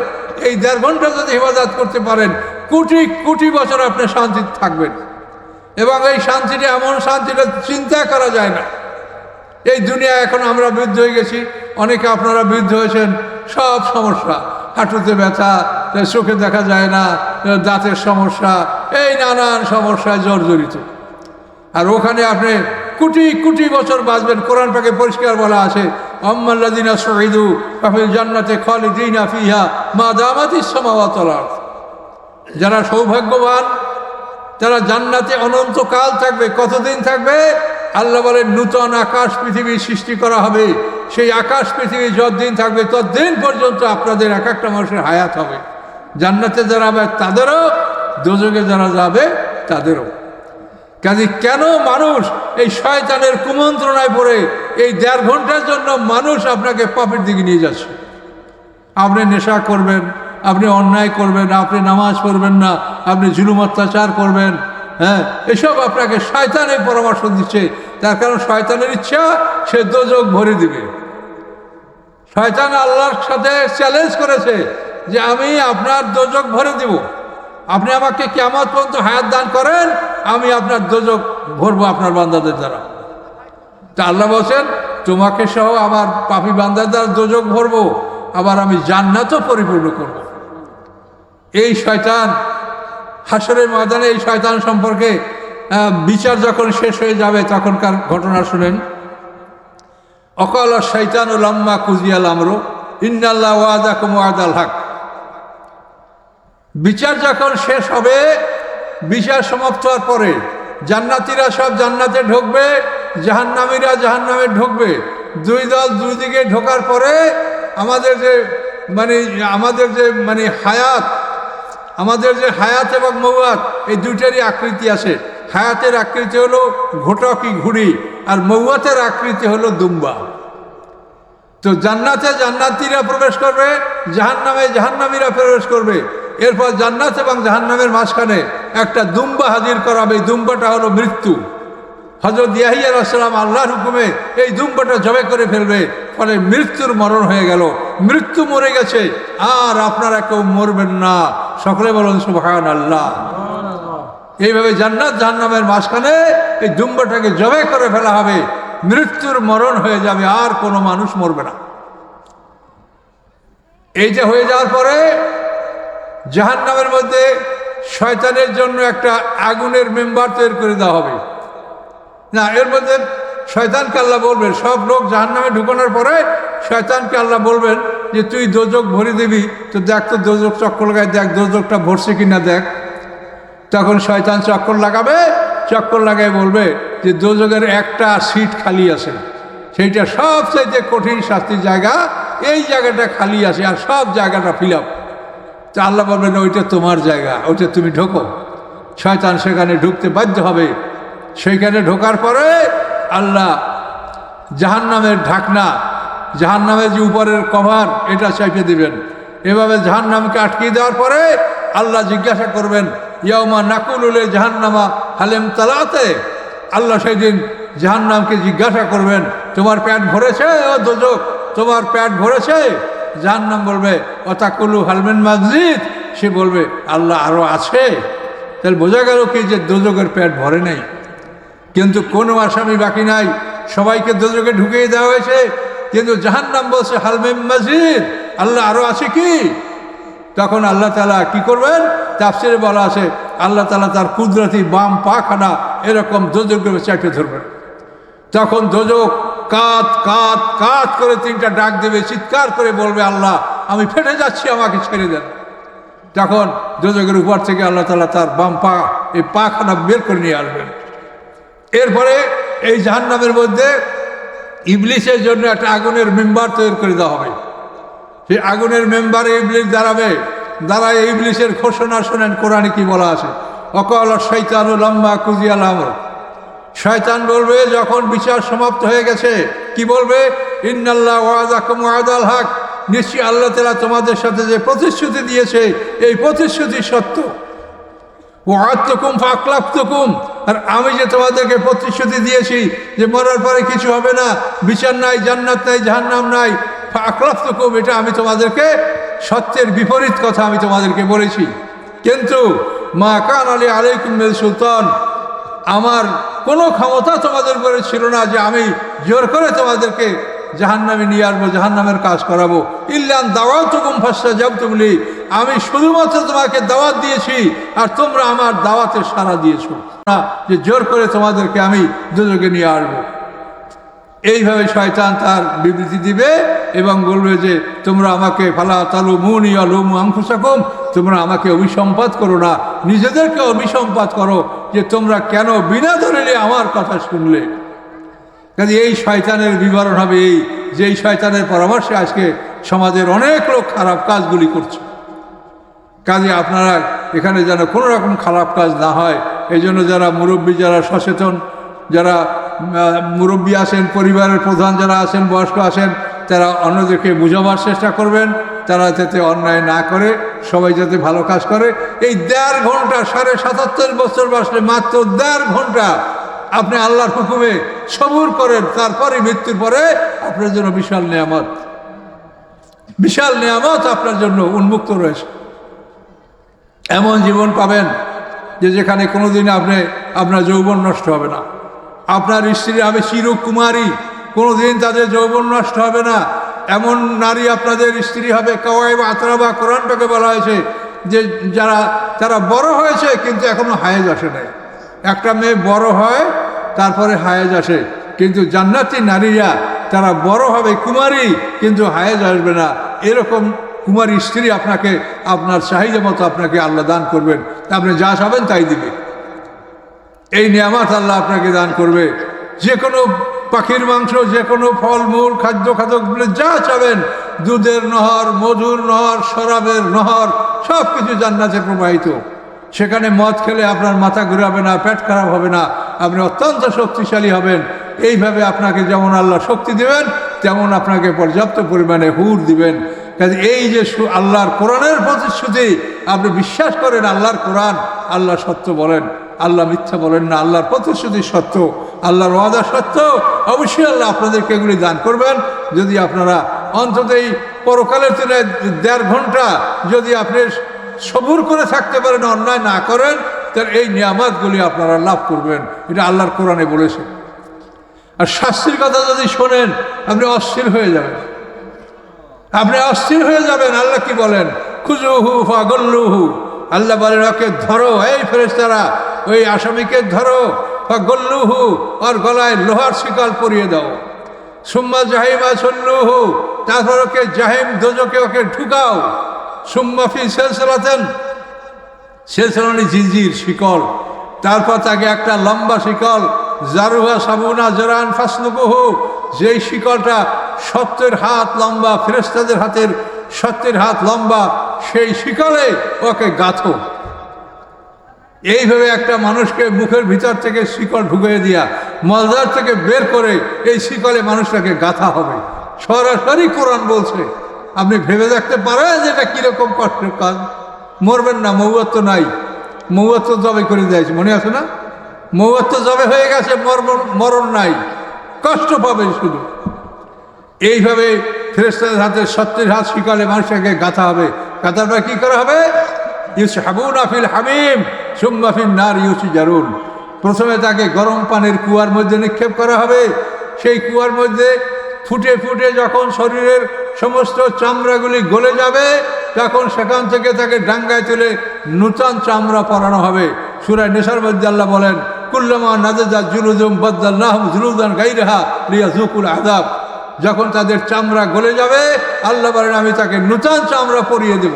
এই 1.5 ঘন্টা যদি হেফাজত করতে পারেন, কোটি কোটি বছর আপনি শান্তিতে থাকবেন। এবং এই শান্তিটা এমন শান্তিটা চিন্তা করা যায় না। এই দুনিয়া এখন আমরা বৃদ্ধ হয়ে গেছি, অনেকে আপনারা বৃদ্ধ হয়েছেন, সব সমস্যা, হাঁটুতে ব্যথা, চোখে দেখা যায় না, দাঁতের সমস্যা, এই নানান সমস্যায় জর্জরিত। আর ওখানে আপনি কোটি কোটি বছর বাঁচবেন। কোরআন পাকে পরিষ্কার বলা আছে আম্মাল্লাযিনা সুঈদু ফাফিল জান্নাতি খালিদিনা ফিহা মা দামাতিস সামাওয়াতু ওয়াল আরদ। যারা সৌভাগ্যবান তারা জান্নাতে অনন্তকাল থাকবে। কতদিন থাকবে? আল্লাহ বলেন নূতন আকাশ পৃথিবী সৃষ্টি করা হবে, সেই আকাশ পৃথিবী যতদিন থাকবে ততদিন পর্যন্ত আপনাদের এক একটা মানুষের হায়াত হবে। জান্নাতে যারা যাবে তাদেরও, দোজখে যারা যাবে তাদেরও। কাজে কেন মানুষ এই শয়তানের কুমন্ত্রণায় পড়ে এই 1.5 ঘন্টার জন্য মানুষ আপনাকে পাপের দিকে নিয়ে যাচ্ছে? আপনি নেশা করবেন, আপনি অন্যায় করবেন, আপনি নামাজ পড়বেন না, আপনি জুলুম অত্যাচার করবেন, হ্যাঁ, এসব আপনাকে শয়তানের পরামর্শ দিচ্ছে। তার কারণ শয়তানের ইচ্ছা সে দোজখ ভরে দিবে। শয়তান আল্লাহর সাথে চ্যালেঞ্জ করেছে যে আমি আপনার দোজখ ভরে দিব, আপনি আমাকে কিয়ামত পর্যন্ত হায়াত দান করেন, আমি আপনার দোজখ ভরবো আপনার বান্দাদের দ্বারা। তা আল্লাহ বলছেন তোমাকে সহ আমার পাপী বান্দার দ্বারা দোজখ ভরবো, আবার আমি জান্নাতও পরিপূর্ণ করব। এই শয়তান হাসরের ময়দানে এই শয়তান সম্পর্কে বিচার যখন শেষ হয়ে যাবে তখনকার ঘটনা শুনেন। অকাল শয়তান লাম্মা কুজিয়াল আমরু ইন্নাল্লাহ ওয়াদাকুম ওয়াদাল হক। বিচার যখন শেষ হবে, বিচার সমাপ্ত হওয়ার পরে জান্নাতীরা সব জান্নাতে ঢুকবে, জাহান্নামীরা জাহান্নামে ঢুকবে। দুই দল দুই দিকে ঢোকার পরে আমাদের যে হায়াত এবং মৌয়াত এই দুইটারই আকৃতি আছে। হায়াতের আকৃতি হলো ঘোটকি ঘুড়ি, আর মৌয়াতের আকৃতি হলো দুম্বা। তো জান্নাতে জান্নাতীরা প্রবেশ করবে, জাহান্নামে জাহান্নামীরা প্রবেশ করবে। এরপর জান্নাত এবং জাহান্নামের মাঝখানে একটা দুম্বা হাজির করাবে। দুম্বাটা হলো মৃত্যু। হযরত ইয়াহিয়া আলাইহিস সালাম আল্লাহর হুকুমে এই দুম্বাটা জবাই করে ফেলবে, ফলে মৃত্যুর মরণ হয়ে গেল, মৃত্যু মরে গেছে, আর আপনারা কেউ মরবেন না। সকলে বলুন সুবহানাল্লাহ। এইভাবে জান্নাত জাহান্নামের মাঝখানে এই দুম্বাটাকে জবাই করে ফেলা হবে, মৃত্যুর মরণ হয়ে যাবে, আর কোনো মানুষ মরবে না। এই যে হয়ে যাওয়ার পরে জাহান্নামের মধ্যে শয়তানের জন্য একটা আগুনের মেম্বার তৈরি করে দেওয়া হবে। না, এর মধ্যে শয়তানকে আল্লাহ বলবেন, সব লোক জাহান্নামে ঢুকানোর পরে শয়তানকে আল্লাহ বলবেন যে তুই দোজক ভরে দিবি, তো দেখ তো দোজক চক্কর লাগায় দেখ দোজকটা ভরছে কিনা দেখ। তখন শয়তান চক্কর লাগাবে, চক্কর লাগায় বলবে যে দোজকের একটা সিট খালি আছে, সেইটা সবচাইতে কঠিন শাস্তির জায়গা, এই জায়গাটা খালি আছে, আর সব জায়গাটা ফিল আপ। তো আল্লাহ বলবেন ওইটা তোমার জায়গা, ওইটা তুমি ঢোকো। শয়তান সেখানে ঢুকতে বাধ্য হবে। সেইখানে ঢোকার পরে আল্লাহ জাহান্নামের ঢাকনা, জাহান্নামের যে উপরের কভার, এটা চাপিয়ে দিবেন। এভাবে জাহান্নামকে আটকিয়ে দেওয়ার পরে আল্লাহ জিজ্ঞাসা করবেন, ইয়াউমা নাকুলুলে জাহান্নামা হালেম তালাতে। আল্লাহ সেই দিন জাহান্নামকে জিজ্ঞাসা করবেন, তোমার পেট ভরেছে ও দোজক, তোমার পেট ভরেছে? জাহান্নাম বলবে অতাকুলু হালমেন মাজিদ। সে বলবে আল্লাহ আরো আছে। তাহলে বোঝা গেল কি যে দোজকের পেট ভরে নেই, কিন্তু কোনো আসামি বাকি নাই, সবাইকে দোজকে ঢুকিয়ে দেওয়া হয়েছে। কিন্তু জাহান্নাম বলছে হালমেন মাজিদ, আল্লাহ আরো আছে কি? তখন আল্লাহ তাআলা কি করবেন? তাফসিরে বলা আছে আল্লাহ তাআলা তার কুদরতি বাম পাখানা এরকম দোজকের চাপে ধরবেন। তখন দোজক কাত কাত কাত করে তিনটা ডাক দেবে, চিৎকার করে বলবে আল্লাহ আমি ফেটে যাচ্ছি, আমাকে ছেড়ে দেন। তখন দোজকের উপর থেকে আল্লাহ তাআলা তার বাম পা, এই পাখানা বের করে নিয়ে আসবেন। এরপরে এই জাহান্নামের মধ্যে ইবলিসের জন্য একটা আগুনের মেম্বার তৈরি করে দেওয়া হবে। সেই আগুনের মেম্বারে ইবলিস দাঁড়াবে, দাঁড়ায় ইবলিসের ঘোষণা শোনেন কোরআনে কি বলা আছে, অকাল শয়তানু লাম্মা কুজিয়াল আমর। শয়তান বলবে যখন বিচার সমাপ্ত হয়ে গেছে, কি বলবে? ইন্নাল্লাহ ওয়াদাকুম ওয়াদাল হক, নিশ্চয়ই আল্লাহ তাআলা তোমাদের সাথে যে প্রতিশ্রুতি দিয়েছে এই প্রতিশ্রুতি সত্য। ওয়াদতুকুম ফাকলাফতুকুম, আর আমি যে তোমাদেরকে প্রতিশ্রুতি দিয়েছি যে মরার পরে কিছু হবে না, বিচার নাই, জান্নাত নাই, জাহান্নাম নাই, ফাকলাফতুকুম, এটা আমি তোমাদেরকে সত্যের বিপরীত কথা আমি তোমাদেরকে বলেছি। কিন্তু মা কান আলী আলাইকুম মিন সুলতান, আমার কোনো ক্ষমতা তোমাদের উপরে ছিল না যে আমি জোর করে তোমাদেরকে জাহান্নামে নিয়ে আসবো, জাহান্নামের কাজ করাবো। ইল্লান দাওয়াতুকুম ফাসতাজাবতুম লি, আমি শুধুমাত্র তোমাকে দাওয়াত দিয়েছি আর তোমরা আমার দাওয়াতে সাড়া দিয়েছো না যে জোর করে তোমাদেরকে আমি দোজখে নিয়ে আসবো। এইভাবে শয়তান তার বিবৃতি দিবে এবং বলবে যে তোমরা আমাকে ফালা তালুমুনি আলুমু আনফুসাকুম, তোমরা আমাকে অভিসম্পাত করো না, নিজেদেরকে অভিসম্পাত করো যে তোমরা কেন বিনা দলিলে আমার কথা শুনলে। কাজে এই শয়তানের বিবরণ হবে এই যে এই শয়তানের পরামর্শে আজকে সমাজের অনেক লোক খারাপ কাজগুলি করছে। কাজে আপনারা এখানে যেন কোনো রকম খারাপ কাজ না হয়, এই জন্য যারা মুরব্বী, যারা সচেতন, যারা মুরব্বী আছেন, পরিবারের প্রধান যারা আছেন, বয়স্ক আছেন, তারা অন্যদেরকে বোঝাবার চেষ্টা করবেন, তারা যাতে অন্যায় না করে, সবাই যাতে ভালো কাজ করে। এই 1.5 ঘন্টা, 77.5 বছর বয়সে মাত্র 1.5 ঘন্টা আপনি আল্লাহর হুকুমে সবুর করেন, তারপরে মৃত্যুর পরে আপনার জন্য বিশাল নেয়ামত, বিশাল নেয়ামত আপনার জন্য উন্মুক্ত রয়েছে। এমন জীবন পাবেন যে যেখানে কোনোদিন আপনার যৌবন নষ্ট হবে না, আপনার স্ত্রী হবে চিরকুমারী, কোনোদিন তাদের যৌবন নষ্ট হবে না। এমন নারী আপনাদের স্ত্রী হবে কাওয়াইব আতরাবা, কোরআনটাকে বলা হয়েছে যে তারা বড় হয়েছে কিন্তু এখনো হায়েজ আসে নাই। একটা মেয়ে বড় হয় তারপরে হায়েজ আসে, কিন্তু জান্নাতি নারীরা তারা বড় হবে কুমারী কিন্তু হায়েজ আসবে না। এরকম কুমারী স্ত্রী আপনাকে আপনার চাহিদা মতো আপনাকে আল্লাহ দান করবেন, আপনি যা চাবেন তাই দিবে। এই নিয়ামত আল্লাহ আপনাকে দান করবে। যে কোনো পাখির মাংস, যে কোনো ফলমূল, খাদ্য যা চাবেন, দুধের নহর, মধুর নহর, শরাবের নহর, সব কিছু জান্নাতে প্রবাহিত। সেখানে মদ খেলে আপনার মাথা ঘুরাবে না, পেট খারাপ হবে না, আপনি অত্যন্ত শক্তিশালী হবেন। এইভাবে আপনাকে যেমন আল্লাহ শক্তি দেবেন, তেমন আপনাকে পর্যাপ্ত পরিমাণে হুর দিবেন। কাজে এই যে আল্লাহর কোরআনের প্রতিশ্রুতি, আপনি বিশ্বাস করেন আল্লাহর কোরআন, আল্লাহ সত্য বলেন, আল্লাহ মিথ্যা বলেন না, আল্লাহর প্রতিশ্রুতি সত্য, আল্লাহর ওয়াদা সত্য। অবশ্যই আল্লাহ আপনাদেরকে এগুলি দান করবেন যদি আপনারা অন্তত এই পরকালের তুলনায় 1.5 ঘন্টা যদি আপনি সবুর করে থাকতে পারেন, অন্যায় না করেন, তাহলে এই নিয়ামতগুলি আপনারা লাভ করবেন। এটা আল্লাহর কোরআনে বলেছে। আর শাস্তির কথা যদি শোনেন আপনি অস্থির হয়ে যাবেন, আপনি অস্থির হয়ে যাবেন। আল্লাহ কি বলেন? খুজুহু ফাগল্লুহু, আল্লাহ বলেন ওকে ধরো, এই ফেরেশতারা ওই আসামিকে ধরো, ফাগল্লুহু, ওর গলায় লোহার শিকল পরিয়ে দাও। সুম্মা জাহিমা সল্লুহু, তারপর ওকে জাহিম দোজকে ওকে ঢুকাও। সুম্মা ফি সিলসিলাতিন, সিলসিলানি জিজির শিকল, তারপর তাকে একটা লম্বা শিকল, জারুহা সাবুনা জরান ফাসলুকুহু, যেই শিকলটা 70 হাত লম্বা, ফেরেশতাদের হাতের 70 হাত লম্বা, সেই শিকলে ওকে গাঁথো। এইভাবে একটা মানুষকে মুখের ভিতর থেকে শিকল ঢুকিয়ে দিয়া মলদার থেকে বের করে এই শিকলে মানুষটাকে গাঁথা হবে। সরাসরি কোরআন বলছে। আপনি ভেবে দেখতে পারেন যে এটা কীরকম কষ্টের কাজ। মরবেন না, মৌয়াত তো নাই, মৌয়াত তো জবে করে দিয়েছে, মনে আছে না? মৌয়াত তো জবে হয়ে গেছে, মরণ নাই, কষ্ট পাবেন শুধু। এইভাবে ফেরেশতাদের হাতে 70 হাত শিকলে মানুষটাকে গাঁথা হবে। গাঁথার পর কী করা হবে? ইউসহাবুনা ফিল হামিম সুম্মা ফিন নার ইউসজারুন, প্রথমে তাকে গরম পানির কুয়ার মধ্যে নিক্ষেপ করা হবে। সেই কুয়ার মধ্যে ফুটে ফুটে যখন শরীরের সমস্ত চামড়াগুলি গলে যাবে, তখন সেখান থেকে তাকে ডাঙ্গায় তুলে নূতন চামড়া পরানো হবে। সূরা নিসার মধ্যে আল্লাহ বলেন, কুল্লামা নাযাজা জুলুদুম বাদদালনাহুম জুলুদান গায়রাহা লিয়াযুকুল আযাব, যখন তাদের চামড়া গলে যাবে আল্লাহ বলেন আমি তাকে নূতন চামড়া পরিয়ে দেব।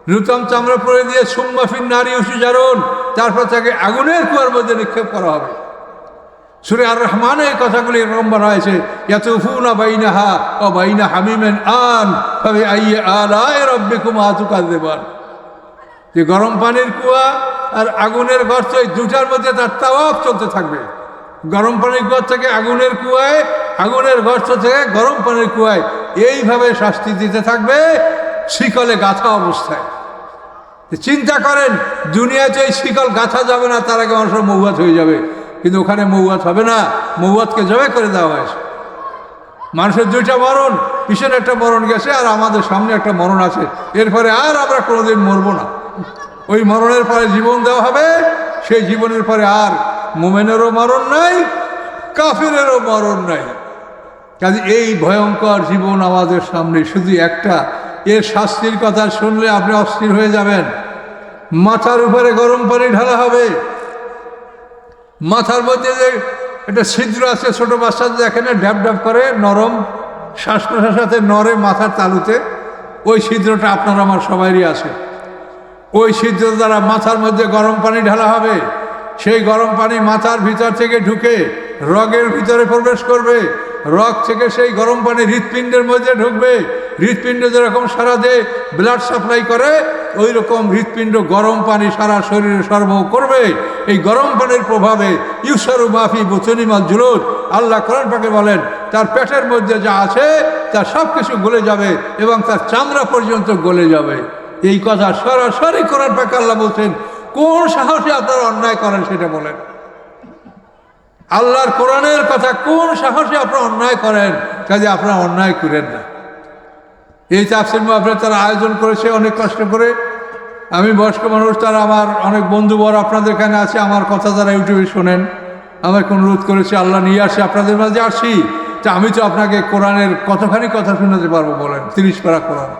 নূতন চামড়া পরিয়ে দিয়ে সুম্মা ফিন নারি ইউসজারুন, তারপর তাকে আগুনের কুয়ার মধ্যে নিক্ষেপ করা হবে। সূরা আর রহমানে এই কথাগুলি এরকম বলা হয়েছে, ইয়াতুফুনা বাইনাহা ওয়া বাইনা হামিমিন আন ফাবিআইয়ি আলাই রাব্বিকুমা তুকাযযিবান, যে গরম পানির কুয়া আর আগুনের গর্ত, এই দুটার মধ্যে তার তাওয়াফ চলতে থাকবে। গরম পানির কুয়া থেকে আগুনের কুয়ায়, আগুনের গর্ত থেকে গরম পানির কুয়ায়, এইভাবে শাস্তি দিতে থাকবে শিকলে গাঁথা অবস্থায়। চিন্তা করেন, দুনিয়াতে এই শিকল গাঁথা যাবে না, তার আগে মানুষের মৌয়াত হয়ে যাবে, কিন্তু ওখানে মৌয়াত হবে না, মৌয়াতকে জবে করে দেওয়া হয়েছে। মানুষের 2টা মরণ, পিছনে একটা মরণ গেছে আর আমাদের সামনে একটা মরণ আছে, এরপরে আর আমরা কোনোদিন মরব না। ওই মরণের পরে জীবন দেওয়া হবে, সেই জীবনের পরে আর মুমিনেরও মরণ নাই, কাফিরেরও মরণ নাই। কাজে এই ভয়ঙ্কর জীবন আমাদের সামনে শুধু একটা, এর শাস্তির কথা শুনলে আপনি অস্থির হয়ে যাবেন। মাথার উপরে গরম পানি ঢালা হবে, মাথার মধ্যে যে একটা ছিদ্র আছে, ছোট বাচ্চাদের এখানে ড্যাব ড্যাব করে নরম শ্বাস প্রশ্বাসে নড়ে মাথার তালুতে, ওই ছিদ্রটা আপনার আমার সবারই আছে। ওই ছিদ্র দ্বারা মাথার মধ্যে গরম পানি ঢালা হবে। সেই গরম পানি মাথার ভিতর থেকে ঢুকে রগের ভিতরে প্রবেশ করবে, রগ থেকে সেই গরম পানি হৃৎপিণ্ডের মধ্যে ঢুকবে। হৃৎপিণ্ড যেরকম সারা দেহে ব্লাড সাপ্লাই করে, ওই রকম হৃৎপিণ্ড গরম পানি সারা শরীরে সরবরাহ করবে। এই গরম পানির প্রভাবে ইউসারু মাফি বুতুনিমাল জুলুদ, আল্লাহ কোরআন পাকে বলেন তার পেটের মধ্যে যা আছে তার সব কিছু গলে যাবে এবং তার চামড়া পর্যন্ত গলে যাবে। এই কথা সরাসরি কোরআন পাকে আল্লাহ বলছেন। কোন সাহসে আপনারা অন্যায় করেন সেটা বলেন। আল্লাহর কোরআনের কথা, কোন সাহসে আপনারা অন্যায় করেন? কাজে আপনারা অন্যায় করেন না। এই তাফসীর মাহফিল তারা আয়োজন করেছে অনেক কষ্ট করে। আমি বয়স্ক মানুষ, তারা আমার অনেক বন্ধুবর আপনাদের এখানে আছে, আমার কথা যারা ইউটিউবে শোনেন, আমাকে অনুরোধ করেছে আল্লাহ নিয়ে আসি আপনাদের মাঝে আসি, তা আমি তো আপনাকে কোরআনের কতখানি কথা শোনাতে পারবো বলেন? 30 পারা কোরআন।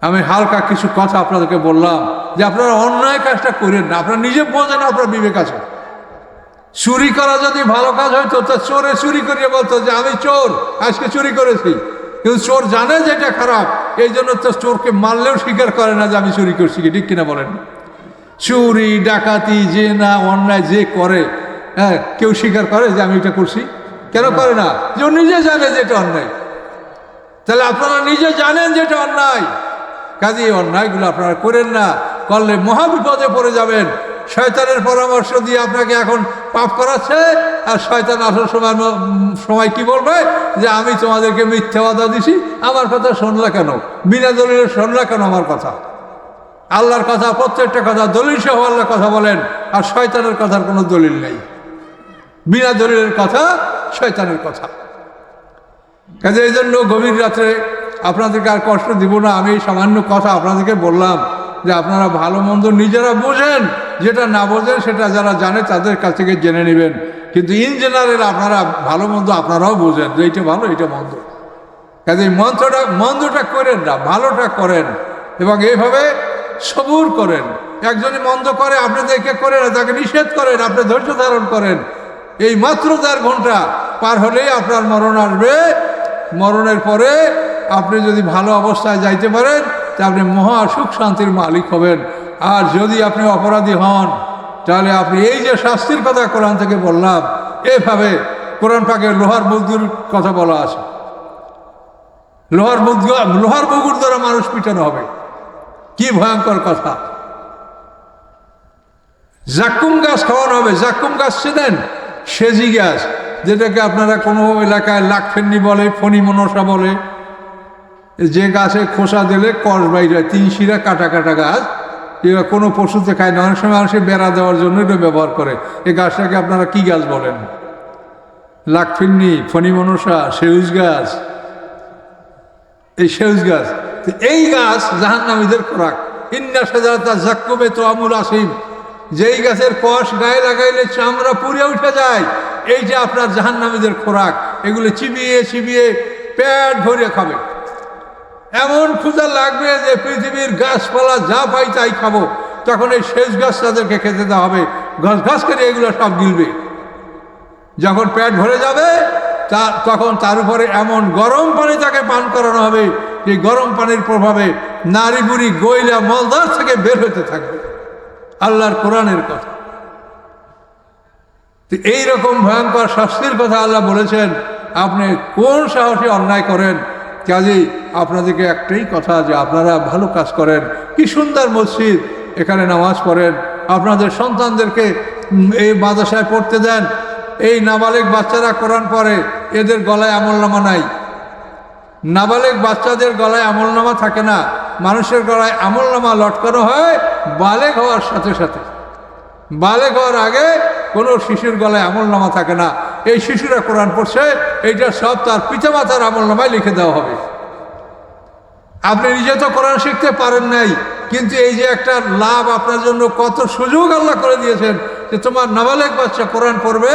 আমি হালকা কিছু কথা আপনাদেরকে বললাম যে আপনারা অন্যায় কাজটা করেন না। আপনারা নিজে বোঝেন, আপনার বিবেক আছে। চুরি করা যদি ভালো কাজ হয়তো তো চোরে চুরি করিয়ে বলতো যে আমি চোর, আজকে চুরি করেছি। কিন্তু চোর জানে যে এটা খারাপ, এই জন্য তো চোরকে মারলেও স্বীকার করে না যে আমি চুরি করছি, ঠিক কিনা বলেন? চুরি ডাকাতি যে না অন্যায় যে করে, হ্যাঁ, কেউ স্বীকার করে যে আমি এটা করছি? কেন করে না? যে নিজে জানে যে এটা অন্যায়। তাহলে আপনারা নিজে জানেন যে এটা অন্যায়, কাজে এই অন্যায়গুলো আপনারা করেন না। করলে মহাবিপদে পড়ে যাবেন। শয়তানের পরামর্শ দিয়ে আপনাকে এখন পাপ করাচ্ছে, আর শয়তান আসার সময় কি বলবে? যে আমি তোমাদেরকে মিথ্যা ওয়াদা দিছি, আমার কথা শুনলা কেন? বিনা দলিলে শুনলা কেন আমার কথা? আল্লাহর কথা, প্রত্যেকটা কথা দলিল সহ আল্লাহর কথা বলেন। আর শয়তানের কথার কোনো দলিল নেই, বিনা দলিলের কথা শয়তানের কথা। কাজে এই জন্য গভীর রাত্রে আপনাদেরকে আর কষ্ট দিব না, আমি সামান্য কথা আপনাদেরকে বললাম যে আপনারা ভালো মন্দ নিজেরা বোঝেন, যেটা না বোঝেন সেটা যারা জানে তাদের কাছ থেকে জেনে নেবেন। কিন্তু ইন জেনারেল আপনারা ভালো মন্দ আপনারাও বোঝেন যে এইটা ভালো এইটা মন্দ। কাজে মন্দটা করেন না, ভালোটা করেন এবং এইভাবে সবুর করেন। একজনই মন্দ করে আপনি দেখে করেন না, তাকে নিষেধ করেন, আপনি ধৈর্য ধারণ করেন। এই মাত্র 4 ঘন্টা পার হলেই আপনার মরণ আসবে। মরণের পরে আপনি যদি ভালো অবস্থায় যাইতে পারেন তা আপনি মহা সুখ শান্তির মালিক হবেন। আর যদি আপনি অপরাধী হন তাহলে আপনি এই যে শাস্তির কথা কোরআন থেকে বললাম, এভাবে কোরআন পাকে লোহার বুদ্ধির কথা বলা আছে, লোহার বুগুর দ্বারা মানুষ পিটানো হবে। কি ভয়ঙ্কর কথা! জাক্কুম গাছ খাওয়ানো হবে। জাক্কুম গাছ চেনেন? সেজি গাছ, যেটাকে আপনারা কোনো এলাকায় লাকফেন্নি বলে, ফণি মনসা বলে। যে গাছে খোসা দিলে কষ বাইরে হয়, 3 শিরা কাটা কাটা গাছ, এবার কোনো পশুতে খায় না। অনেক সময় মানুষে বেড়া দেওয়ার জন্য এটা ব্যবহার করে। এই গাছটাকে আপনারা কি গাছ বলেন? লাকফিন্নি, ফণি মনসা, সেউজ গাছ। এই সেউজ গাছ, এই গাছ জাহান্নামীদের খোরাক। ইন্না শাজারাতা যাক্কুমে তুআমুল আসিম, যেই গাছের কষ গায়ে লাগাইলে চামড়া পুড়ে উঠে যায়, এইটা আপনার জাহান্নামীদের খোরাক। এগুলো চিবিয়ে চিবিয়ে পেট ভরে খাবে। এমন ক্ষুধা লাগবে যে পৃথিবীর গাছপালা যা পাই তাই খাবো। তখন এই শেষ গাছ তাদেরকে খেতে দেওয়া হবে, ঘাস ঘাস করে এগুলো সব গিলবে। যখন পেট ভরে যাবে তখন তার উপরে এমন গরম পানি তাকে পান করানো হবে যে গরম পানির প্রভাবে নারী বুড়ি গইলা মলদার থেকে বের হতে থাকবে। আল্লাহর কোরআনের কথা। এইরকম ভয়ঙ্কর শাস্তির কথা আল্লাহ বলেছেন। আপনি কোন সাহসে অন্যায় করেন? কাজেই আপনাদেরকে একটাই কথা যে আপনারা ভালো কাজ করেন। কি সুন্দর মসজিদ, এখানে নামাজ পড়েন, আপনাদের সন্তানদেরকে এই মাদ্রাসায় পড়তে দেন। এই নাবালেগ বাচ্চারা কোরআন পড়ে, এদের গলায় আমলনামা নাই। নাবালেগ বাচ্চাদের গলায় আমলনামা থাকে না, মানুষের গলায় আমলনামা লটকানো হয় বালেগ হওয়ার সাথে সাথে। বালেগ হওয়ার আগে কোনো শিশুর গলায় আমলনামা থাকে না। এই শিশুরা কোরআন পড়ছে, এইটা সব তার পিতামাতার আমলনামায় লিখে দেওয়া হবে। আপনি নিজে তো কোরআন শিখতে পারেন নাই, কিন্তু এই যে একটা লাভ আপনার জন্য, কত সুযোগ আল্লাহ করে দিয়েছেন যে তোমার নাবালেগ বাচ্চা কোরআন পড়বে,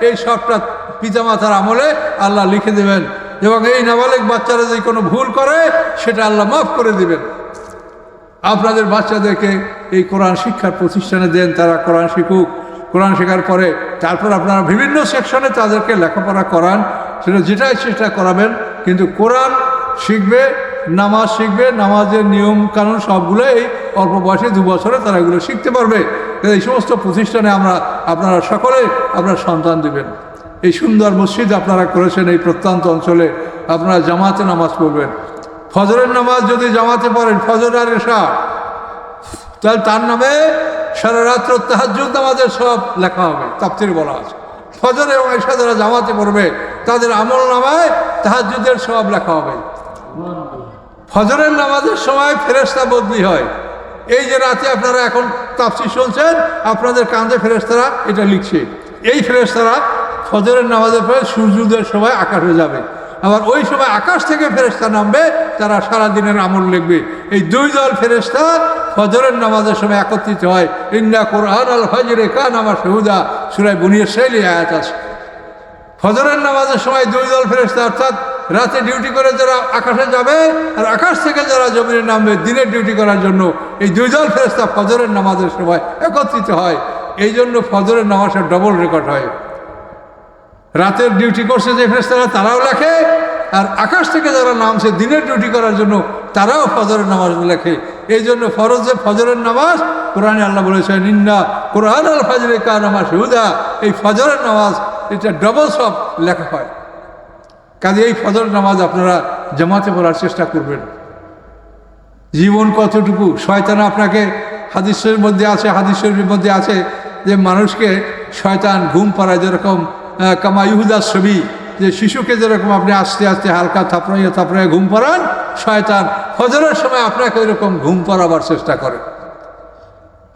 এই সবটা পিতামাতার আমলে আল্লাহ লিখে দেবেন। এবং এই নাবালেগ বাচ্চারা যদি কোনো ভুল করে সেটা আল্লাহ মাফ করে দিবেন। আপনাদের বাচ্চাদেরকে এই কোরআন শিক্ষার প্রতিষ্ঠানে দেন, তারা কোরআন শিখুক। কোরআন শেখার পরে তারপর আপনারা বিভিন্ন সেকশনে তাদেরকে লেখাপড়া করান, সেটা যেটাই চেষ্টা করাবেন। কিন্তু কোরআন শিখবে, নামাজ শিখবে, নামাজের নিয়ম কানুন সবগুলো এই অল্প বয়সে 2 বছরে তারা এগুলো শিখতে পারবে। এই সমস্ত প্রতিষ্ঠানে আপনারা সকলে আপনার সন্তান দেবেন। এই সুন্দর মসজিদ আপনারা করেছেন, এই প্রত্যন্ত অঞ্চলে আপনারা জামাতে নামাজ পড়বেন। ফজরের নামাজ যদি জামাতে পড়েন, ফজর আর এশা, তাহলে তার নামে সারা রাত্র তাহাজ্জুদ নামাজের সব লেখা হবে। তাফসীরে বলা আছে ফজর এবং এশা যারা জামাতে পড়বে তাদের আমল নামায় তাহাজ্জুদের সব লেখা হবে। ফজরের নামাজের সময় ফেরেশতা বদলি হয়। এই যে রাতে আপনারা এখন তাফসীর শুনছেন, আপনাদের কাঁধে ফেরেশতারা এটা লিখছে। এই ফেরেশতারা ফজরের নামাজের পরে সূর্যোদয়ের সময় আকাশে যাবে, আবার ওই সময় আকাশ থেকে ফেরেশতা নামবে, তারা সারাদিনের আমল লিখবে। এই 2 দল ফেরেশতা ফজরের নামাজের সময় একত্রিত হয়। ইন্না কুরআন আল ফজরে কানা মাশহুদা, সূরা বনী ইসরাঈল আয়াত আছে। ফজরের নামাজের সময় 2 দল ফেরেশতা, অর্থাৎ রাতে ডিউটি করে যারা আকাশে যাবে আর আকাশ থেকে যারা জমিনে নামবে দিনের ডিউটি করার জন্য, এই 2 দল ফেরেশতা ফজরের নামাজের সময় একত্রিত হয়। এই জন্য ফজরের নামাজের ডবল রেকর্ড হয়। রাতের ডিউটি করছে যে ফেরেশতারা তারাও লেখে, আর আকাশ থেকে যারা নামছে দিনের ডিউটি করার জন্য তারাও ফজরের নামাজ লেখে। এই জন্য ফজরের নামাজ কোরআনে আল্লাহ বলেছেন ইন্না কুরআন আল ফজরে কানা মাশহুদা, এই ফজরের নামাজ এটা ডবল সব লেখা হয়। কাজে এই ফজর নামাজ আপনারা জামাতে পড়ার চেষ্টা করবেন। জীবন কতটুকু, শয়তান আপনাকে হাদিসের মধ্যে আছে, হাদিস শরীফের মধ্যে আছে যে মানুষকে শয়তান ঘুম পাড়ায়, যেরকম কামা ইহুদা ছবি, যে শিশুকে যেরকম আপনি আস্তে আস্তে হালকা থাপড়াইয়া ঘুম পাড়ান, শয়তান ফজরের সময় আপনাকে ওইরকম ঘুম পাড়াবার চেষ্টা করে।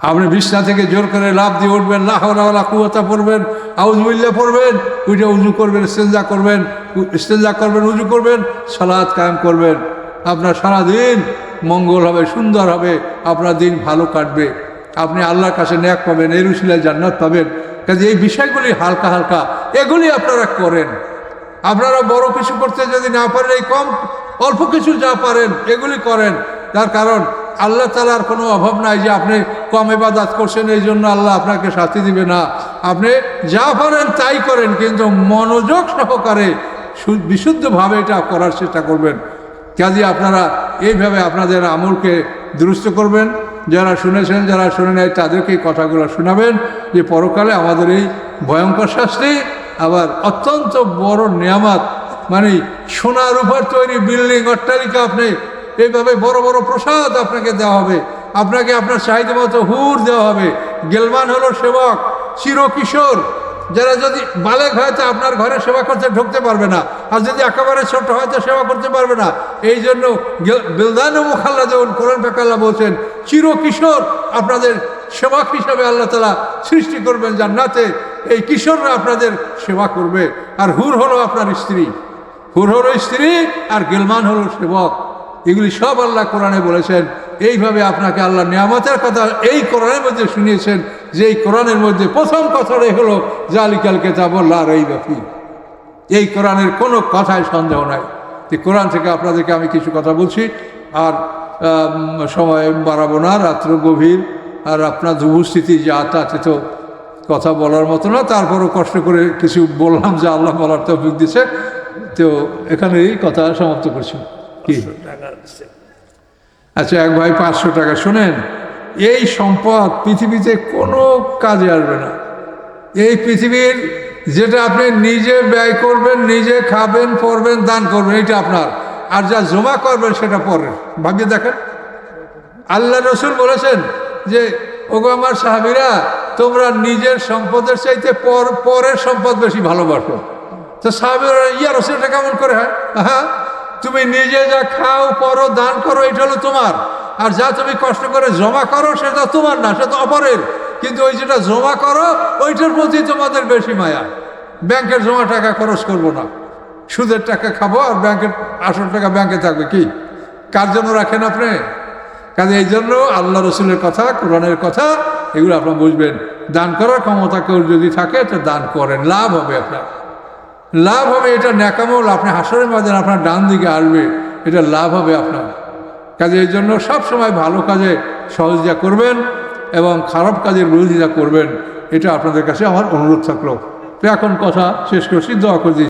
আপনি বিছনা থেকে জোর করে লাফ দিয়ে উঠবেন, লা হাওলা ওয়ালা কুওয়াতা পড়বেন, আউযুবিল্লাহ পড়বেন, ওইটা উজু করবেন, ইস্তেঞ্জা করবেন, উজু করবেন, সালাত কায়েম করবেন। আপনার সারাদিন মঙ্গল হবে, সুন্দর হবে, আপনার দিন ভালো কাটবে, আপনি আল্লাহর কাছে নেক পাবেন, এর উসিলায় জান্নাত পাবেন। কাজে এই বিষয়গুলি হালকা হালকা এগুলি আপনারা করেন। আপনারা বড় কিছু করতে যদি না পারেন, এই অল্প কিছু যা পারেন এগুলি করেন। তার কারণ আল্লাহ তাআলার কোনো অভাব নাই যে আপনি কম ইবাদত করছেন এই জন্য আল্লাহ আপনাকে শাস্তি দিবে না। আপনি যা পারেন তাই করেন, কিন্তু মনোযোগ সহকারে বিশুদ্ধভাবে এটা করার চেষ্টা করবেন। কাজে আপনারা এইভাবে আপনাদের আমলকে দুরুস্ত করবেন। যারা শুনেছেন, যারা শুনে নেয় তাদেরকে এই কথাগুলো শোনাবেন যে পরকালে আমাদের এই ভয়ঙ্কর শাস্তি, আবার অত্যন্ত বড় নিয়ামত, মানে সোনার উপর তৈরি বিল্ডিং, অট্টালিকা, আপনি এইভাবে বড় বড় প্রসাদ আপনাকে দেওয়া হবে, আপনাকে আপনার চাহিদা মতো হুর দেওয়া হবে। গেলমান হলো সেবক, চিরকিশোর, যারা যদি বালেগ হয় তো আপনার ঘরে সেবা করতে ঢুকতে পারবে না, আর যদি একেবারে ছোট হয় তো সেবা করতে পারবে না। এই জন্য বিলদান ও মুখাল্লাদুন, কোরআন পাকে আল্লাহ বলছেন চিরকিশোর আপনাদের সেবক হিসাবে আল্লাহ তাআলা সৃষ্টি করবেন জান্নাতে। এই কিশোররা আপনাদের সেবা করবে। আর হুর হলো আপনার স্ত্রী, হুর হলো স্ত্রী, আর গেলমান হলো সেবক। এগুলি সব আল্লাহ কোরআনে বলেছেন। এইভাবে আপনাকে আল্লাহ নিয়ামতের কথা এই কোরআনের মধ্যে শুনিয়েছেন, যে এই কোরআনের মধ্যে প্রথম কথাটাই হলো জালিকাল কিতাবুল লা রাইবা ফীহ। এই কোরআনের কোনো কথায় সন্দেহ নাই। এই কোরআন থেকে আপনাদেরকে আমি কিছু কথা বলছি, আর সময় বাড়াবো না, রাত্র গভীর, আর আপনার উপস্থিতি যা তাতে তো কথা বলার মতো না। তারপরও কষ্ট করে কিছু বললাম যে আল্লাহ বলার তৌফিক দিছে। তো এখানেই কথা সমাপ্ত করছি। কি আচ্ছা, এক ভাই 500 টাকা। শোনেন, এই সম্পদ পৃথিবীতে কোনো কাজে আসবে না। এই পৃথিবীর যেটা আপনি নিজে ব্যয় করবেন, নিজে খাবেন, পরবেন, দান করবেন, এটা আপনার। আর যা জমা করবেন সেটা পরের। ভাবিয়ে দেখেন, আল্লাহ রসুল বলেছেন যে ওগো আমার সাহাবীরা, তোমরা নিজের সম্পদের চাইতে পরের সম্পদ বেশি ভালোবাসো। তো সাহাবীরা, ইয়া রাসূল, এটা কেমন করে হয়? হ্যাঁ, তুমি নিজে যা খাও, পরো, দান করো, এটা হলো তোমার। আর যা তুমি কষ্ট করে জমা করো সেটা তোমার না, সেটা অপরের। কিন্তু ওই যেটা জমা করো ওইটার প্রতি তোমাদের বেশি মায়া। ব্যাংকের জমা টাকা খরচ করবো না, সুদের টাকা খাবো, আর ব্যাংকের আসল টাকা ব্যাংকে থাকবে। কি কার জন্য রাখেন আপনি? কাজে এই জন্য আল্লাহ রসুলের কথা, কোরআনের কথা, এগুলো আপনার বুঝবেন। দান করার ক্ষমতা কেউ যদি থাকে তো দান করেন, লাভ হবে, আপনার লাভ হবে। এটা ন্যাকামল, আপনি হাসরের ময়দানে আপনার ডান দিকে আসবে, এটা লাভ হবে আপনার। কাজে এই জন্য সবসময় ভালো কাজে সহযোগিতা করবেন এবং খারাপ কাজের বিরোধিতা করবেন। এটা আপনাদের কাছে আমার অনুরোধ থাকলো। তো এখন কথা শেষ করছি, দোয়া করে দিই।